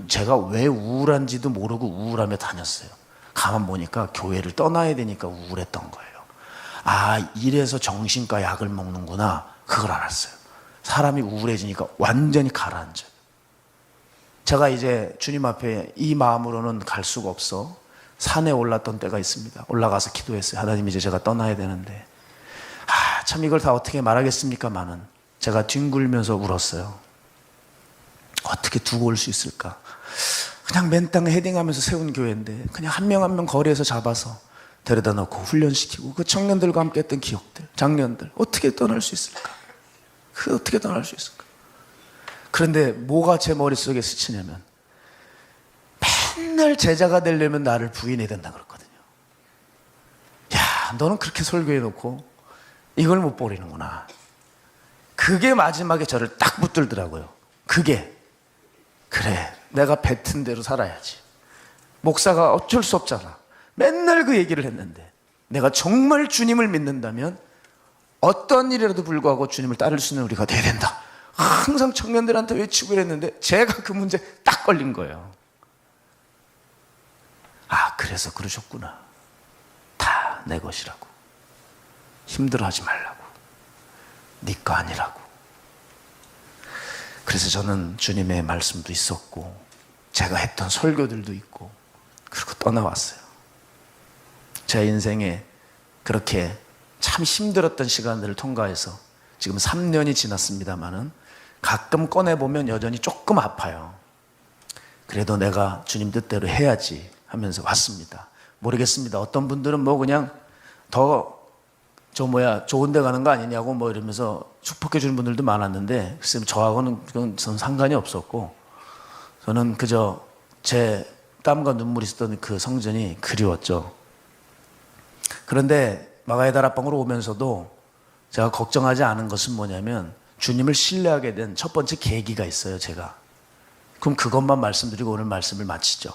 제가 왜 우울한지도 모르고 우울하며 다녔어요. 가만 보니까 교회를 떠나야 되니까 우울했던 거예요. 이래서 정신과 약을 먹는구나. 그걸 알았어요. 사람이 우울해지니까 완전히 가라앉아요. 제가 이제 주님 앞에 이 마음으로는 갈 수가 없어 산에 올랐던 때가 있습니다. 올라가서 기도했어요. 하나님, 이제 제가 떠나야 되는데 참 이걸 다 어떻게 말하겠습니까마는 제가 뒹굴면서 울었어요. 어떻게 두고 올 수 있을까? 그냥 맨 땅에 헤딩하면서 세운 교회인데 그냥 한 명 한 명 거리에서 잡아서 데려다 놓고 훈련시키고 그 청년들과 함께 했던 기억들, 작년들 어떻게 떠날 수 있을까? 어떻게 떠날 수 있을까? 그런데 뭐가 제 머릿속에 스치냐면 맨날 제자가 되려면 나를 부인해야 된다 그랬거든요. 야, 너는 그렇게 설교해놓고 이걸 못 버리는구나. 그게 마지막에 저를 딱 붙들더라고요. 그래, 내가 뱉은 대로 살아야지. 목사가 어쩔 수 없잖아. 맨날 그 얘기를 했는데 내가 정말 주님을 믿는다면 어떤 일이라도 불구하고 주님을 따를 수 있는 우리가 돼야 된다. 항상 청년들한테 외치고 이랬는데 제가 그 문제에 딱 걸린 거예요. 그래서 그러셨구나. 다 내 것이라고. 힘들어하지 말라고. 네 거 아니라고. 그래서 저는 주님의 말씀도 있었고 제가 했던 설교들도 있고 그리고 떠나왔어요. 제 인생에 그렇게 참 힘들었던 시간들을 통과해서 지금 3년이 지났습니다마는 가끔 꺼내보면 여전히 조금 아파요. 그래도 내가 주님 뜻대로 해야지 하면서 왔습니다. 모르겠습니다. 어떤 분들은 그냥 좋은 데 가는 거 아니냐고 이러면서 축복해 주는 분들도 많았는데 글쎄 저하고는 그건 전 상관이 없었고 저는 그저 제 땀과 눈물이 있었던 그 성전이 그리웠죠. 그런데 마가의 다락방으로 오면서도 제가 걱정하지 않은 것은 뭐냐면 주님을 신뢰하게 된 첫 번째 계기가 있어요. 제가 그럼 그것만 말씀드리고 오늘 말씀을 마치죠.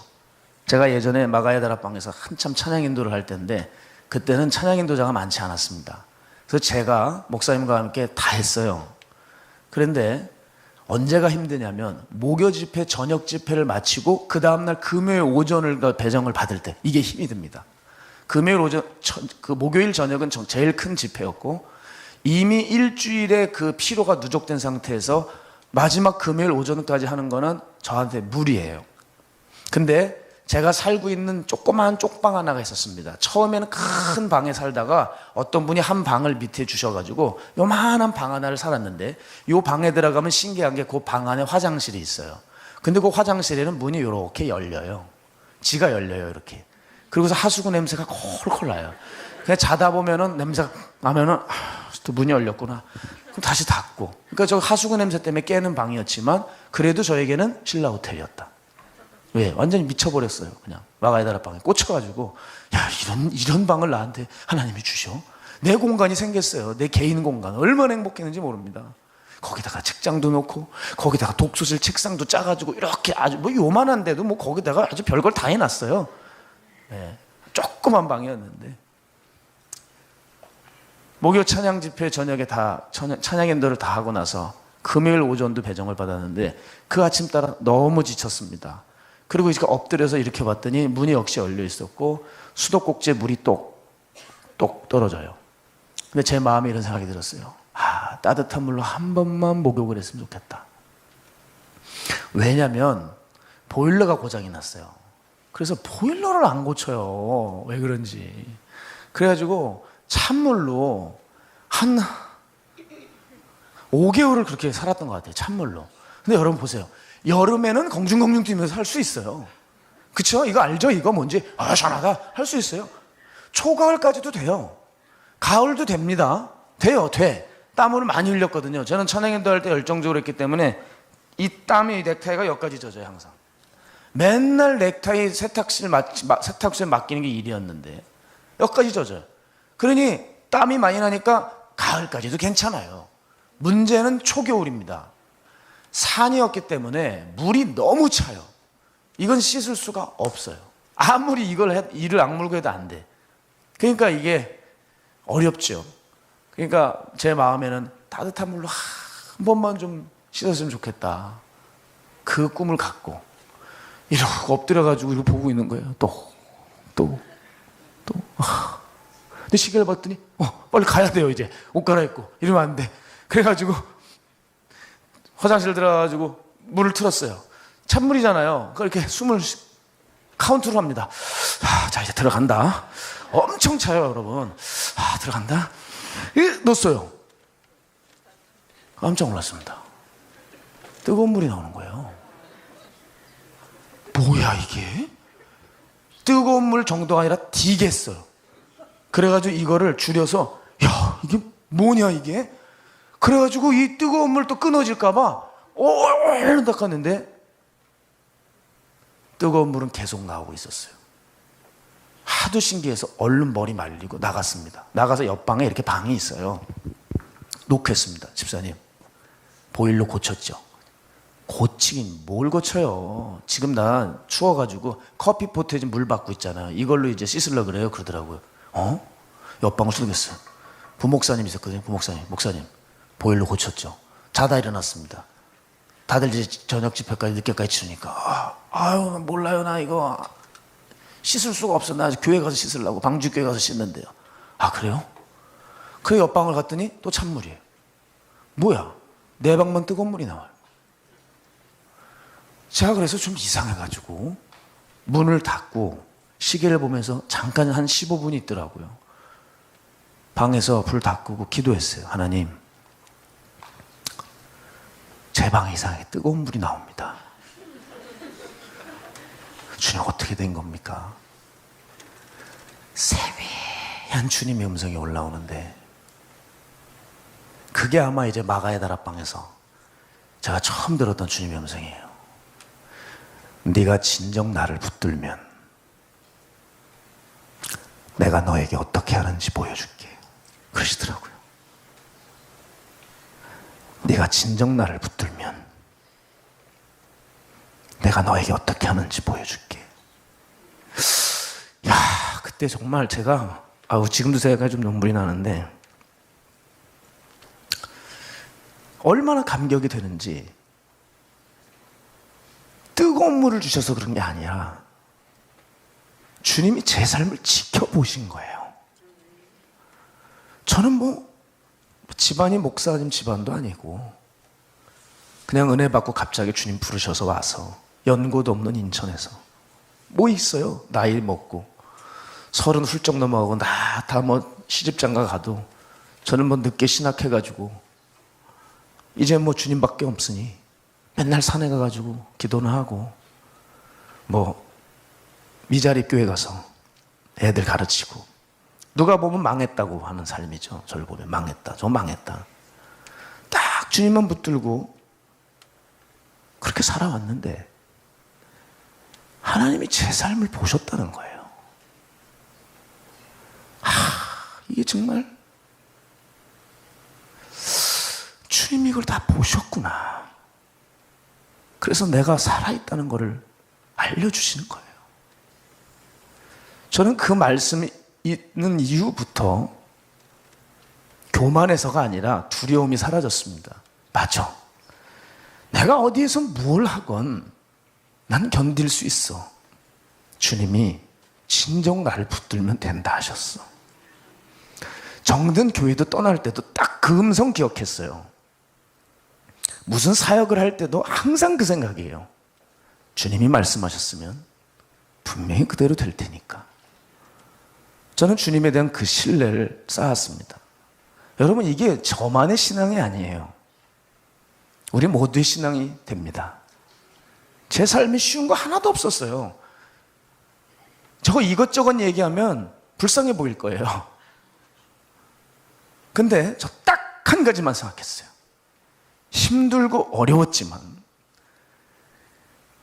제가 예전에 마가의 다락방에서 한참 찬양 인도를 할 때인데 그때는 찬양 인도자가 많지 않았습니다. 그래서 제가 목사님과 함께 다 했어요. 그런데 언제가 힘드냐면 목요 집회, 저녁 집회를 마치고 그 다음날 금요일 오전을 배정을 받을 때 이게 힘이 듭니다. 금요일 오전, 목요일 저녁은 제일 큰 집회였고 이미 일주일의 그 피로가 누적된 상태에서 마지막 금요일 오전까지 하는 거는 저한테 무리예요. 근데 제가 살고 있는 조그마한 쪽방 하나가 있었습니다. 처음에는 큰 방에 살다가 어떤 분이 한 방을 밑에 주셔가지고 요만한 방 하나를 살았는데 요 방에 들어가면 신기한 게 그 방 안에 화장실이 있어요. 근데 그 화장실에는 문이 이렇게 열려요. 지가 열려요, 이렇게. 그리고서 하수구 냄새가 콜콜 나요. 그냥 자다 보면은 냄새가 나면은 또 문이 열렸구나. 그럼 다시 닫고. 그러니까 저 하수구 냄새 때문에 깨는 방이었지만 그래도 저에게는 신라 호텔이었다. 왜? 완전히 미쳐버렸어요. 그냥 마가의 다락방에 꽂혀가지고 야, 이런 방을 나한테 하나님이 주셔. 내 공간이 생겼어요. 내 개인 공간. 얼마나 행복했는지 모릅니다. 거기다가 책장도 놓고 거기다가 독서실 책상도 짜가지고 이렇게 아주 요만한데도 거기다가 아주 별걸 다 해놨어요. 네, 조그만 방이었는데 목요 찬양 집회 저녁에 다 찬양 인도를 다 하고 나서 금요일 오전도 배정을 받았는데 그 아침 따라 너무 지쳤습니다. 그리고 이렇게 엎드려서 이렇게 봤더니 문이 역시 열려 있었고 수도꼭지에 물이 똑똑 떨어져요. 근데 제 마음에 이런 생각이 들었어요. 따뜻한 물로 한 번만 목욕을 했으면 좋겠다. 왜냐면 보일러가 고장이 났어요. 그래서 보일러를 안 고쳐요. 왜 그런지. 그래가지고 찬물로 한 5개월을 그렇게 살았던 것 같아요. 찬물로. 근데 여러분 보세요. 여름에는 공중공중 뛰면서 할 수 있어요. 그쵸? 이거 알죠? 이거 뭔지 시원하다 할 수 있어요. 초가을까지도 돼요. 가을도 됩니다. 돼요. 돼. 땀을 많이 흘렸거든요. 저는 천행인도 할 때 열정적으로 했기 때문에 이 땀이 넥타이가 여기까지 젖어요. 항상. 맨날 넥타이 세탁실에 맡기는 게 일이었는데 여기까지 젖어요. 그러니 땀이 많이 나니까 가을까지도 괜찮아요. 문제는 초겨울입니다. 산이었기 때문에 물이 너무 차요. 이건 씻을 수가 없어요. 아무리 이를 악물고 해도 안 돼. 그러니까 이게 어렵죠. 그러니까 제 마음에는 따뜻한 물로 한 번만 좀 씻었으면 좋겠다. 그 꿈을 갖고 이러고 엎드려가지고 이러고 보고 있는 거예요. 또. 근데 시계를 봤더니 빨리 가야 돼요. 이제 옷 갈아입고 이러면 안 돼. 그래가지고 화장실 들어가가지고 물을 틀었어요. 찬물이잖아요. 그렇게 숨을 카운트를 합니다. 자, 이제 들어간다. 엄청 차요, 여러분. 들어간다. 넣었어요. 깜짝 놀랐습니다. 뜨거운 물이 나오는 거예요. 뭐야 이게? 뜨거운 물 정도가 아니라 디겠어요. 그래가지고 이거를 줄여서 야 이게 뭐냐 이게? 그래가지고 이 뜨거운 물 또 끊어질까봐 얼른 닦았는데 뜨거운 물은 계속 나오고 있었어요. 하도 신기해서 얼른 머리 말리고 나갔습니다. 나가서 옆방에 이렇게 방이 있어요. 녹했습니다. 집사님 보일러 고쳤죠? 고치긴 뭘 고쳐요. 지금 나 추워가지고 커피포트에 물 받고 있잖아. 이걸로 이제 씻으려고 그래요. 그러더라고요. 옆방을 쓰겠어요. 부목사님 있었거든요. 목사님 보일러 고쳤죠? 자다 일어났습니다. 다들 이제 저녁 집회까지 늦게까지 치르니까 아유 몰라요 나 이거 씻을 수가 없어. 나 교회 가서 씻으려고 방주교회 가서 씻는데요. 그래요? 그 옆방을 갔더니 또 찬물이에요. 뭐야 내 방만 뜨거운 물이 나와요. 제가 그래서 좀 이상해가지고 문을 닫고 시계를 보면서 잠깐 한 15분이 있더라고요. 방에서 불 다 끄고 기도했어요. 하나님 제 방에 이상하게 뜨거운 물이 나옵니다. 주님 어떻게 된 겁니까? 세미한 주님의 음성이 올라오는데 그게 아마 이제 마가의 다락방에서 제가 처음 들었던 주님의 음성이에요. 네가 진정 나를 붙들면 내가 너에게 어떻게 하는지 보여줄게. 그러시더라고요. 네가 진정 나를 붙들면 내가 너에게 어떻게 하는지 보여줄게. 야, 그때 정말 제가 지금도 생각하면 좀 눈물이 나는데 얼마나 감격이 되는지. 뜨거운 물을 주셔서 그런 게 아니라 주님이 제 삶을 지켜보신 거예요. 저는 집안이 목사님 집안도 아니고 그냥 은혜 받고 갑자기 주님 부르셔서 와서 연고도 없는 인천에서 뭐 있어요? 나이 먹고 30 훌쩍 넘어가고 다 시집장가 가도 저는 늦게 신학해가지고 이제 주님밖에 없으니 맨날 산에 가가지고 기도는 하고 미자립 교회 가서 애들 가르치고 누가 보면 망했다고 하는 삶이죠. 저를 보면 망했다. 저 망했다. 딱 주님만 붙들고 그렇게 살아왔는데 하나님이 제 삶을 보셨다는 거예요. 이게 정말 주님이 이걸 다 보셨구나. 그래서 내가 살아있다는 것을 알려주시는 거예요. 저는 그 말씀이 있는 이후부터 교만해서가 아니라 두려움이 사라졌습니다. 맞아. 내가 어디에서 뭘 하건 난 견딜 수 있어. 주님이 진정 나를 붙들면 된다 하셨어. 정든 교회도 떠날 때도 딱 그 음성 기억했어요. 무슨 사역을 할 때도 항상 그 생각이에요. 주님이 말씀하셨으면 분명히 그대로 될 테니까. 저는 주님에 대한 그 신뢰를 쌓았습니다. 여러분, 이게 저만의 신앙이 아니에요. 우리 모두의 신앙이 됩니다. 제 삶이 쉬운 거 하나도 없었어요. 저 이것저것 얘기하면 불쌍해 보일 거예요. 근데 저 딱 한 가지만 생각했어요. 힘들고 어려웠지만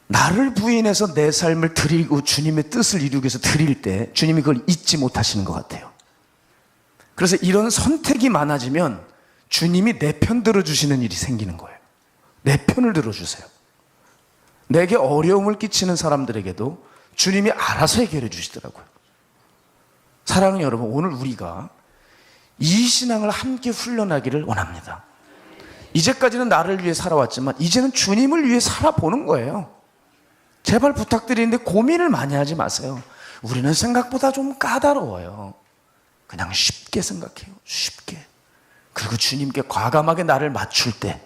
나를 부인해서 내 삶을 드리고 주님의 뜻을 이루기 위해서 드릴 때 주님이 그걸 잊지 못하시는 것 같아요. 그래서 이런 선택이 많아지면 주님이 내 편 들어주시는 일이 생기는 거예요. 내 편을 들어주세요. 내게 어려움을 끼치는 사람들에게도 주님이 알아서 해결해 주시더라고요. 사랑하는 여러분, 오늘 우리가 이 신앙을 함께 훈련하기를 원합니다. 이제까지는 나를 위해 살아왔지만 이제는 주님을 위해 살아보는 거예요. 제발 부탁드리는데 고민을 많이 하지 마세요. 우리는 생각보다 좀 까다로워요. 그냥 쉽게 생각해요. 쉽게. 그리고 주님께 과감하게 나를 맞출 때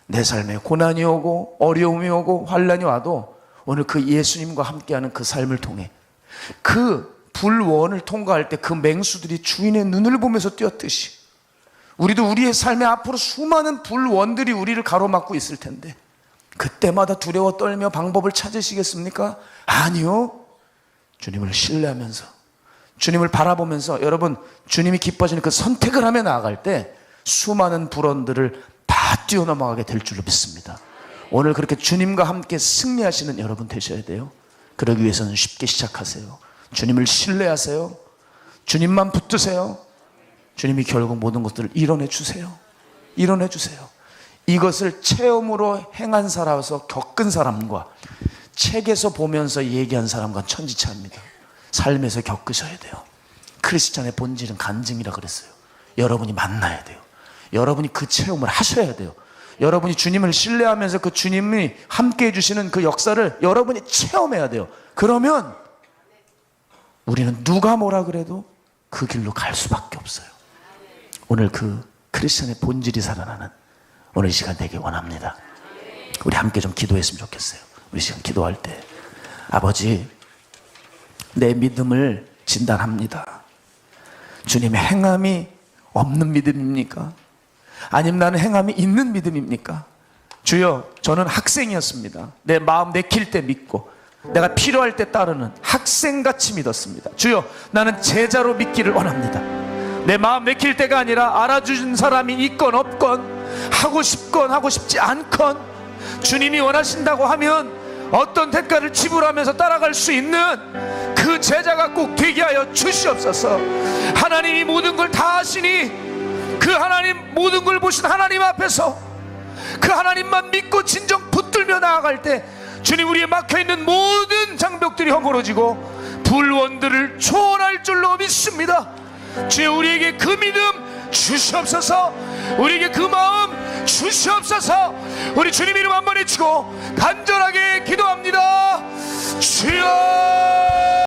내 삶에 고난이 오고 어려움이 오고 환난이 와도 오늘 그 예수님과 함께하는 그 삶을 통해 그 불원을 통과할 때 그 맹수들이 주인의 눈을 보면서 뛰었듯이 우리도 우리의 삶에 앞으로 수많은 불원들이 우리를 가로막고 있을 텐데 그때마다 두려워 떨며 방법을 찾으시겠습니까? 아니요. 주님을 신뢰하면서 주님을 바라보면서 여러분, 주님이 기뻐하시는 그 선택을 하며 나아갈 때 수많은 불원들을 다 뛰어넘어가게 될 줄로 믿습니다. 오늘 그렇게 주님과 함께 승리하시는 여러분 되셔야 돼요. 그러기 위해서는 쉽게 시작하세요. 주님을 신뢰하세요. 주님만 붙드세요. 주님이 결국 모든 것들을 이뤄내 주세요. 이뤄내 주세요. 이것을 체험으로 행한 사람에서 겪은 사람과 책에서 보면서 얘기한 사람과 천지차입니다. 삶에서 겪으셔야 돼요. 크리스찬의 본질은 간증이라 그랬어요. 여러분이 만나야 돼요. 여러분이 그 체험을 하셔야 돼요. 여러분이 주님을 신뢰하면서 그 주님이 함께 해주시는 그 역사를 여러분이 체험해야 돼요. 그러면 우리는 누가 뭐라 그래도 그 길로 갈 수밖에 없어요. 오늘 그 크리스찬의 본질이 살아나는 오늘 이 시간 되길 원합니다. 우리 함께 좀 기도했으면 좋겠어요. 우리 시간 기도할 때 아버지, 내 믿음을 진단합니다. 주님의 행함이 없는 믿음입니까? 아니면 나는 행함이 있는 믿음입니까? 주여, 저는 학생이었습니다. 내 마음 내킬 때 믿고 내가 필요할 때 따르는 학생같이 믿었습니다. 주여, 나는 제자로 믿기를 원합니다. 내 마음 내킬 때가 아니라 알아주신 사람이 있건 없건 하고 싶건 하고 싶지 않건 주님이 원하신다고 하면 어떤 대가를 지불하면서 따라갈 수 있는 그 제자가 꼭 되게 하여 주시옵소서. 하나님이 모든 걸 다 하시니 그 하나님, 모든 걸 보신 하나님 앞에서 그 하나님만 믿고 진정 붙들며 나아갈 때 주님, 우리의 막혀있는 모든 장벽들이 허물어지고 불원들을 초월할 줄로 믿습니다. 주여, 우리에게 그 믿음 주시옵소서. 우리에게 그 마음 주시옵소서. 우리 주님 이름 한번 외치고 간절하게 기도합니다. 주여.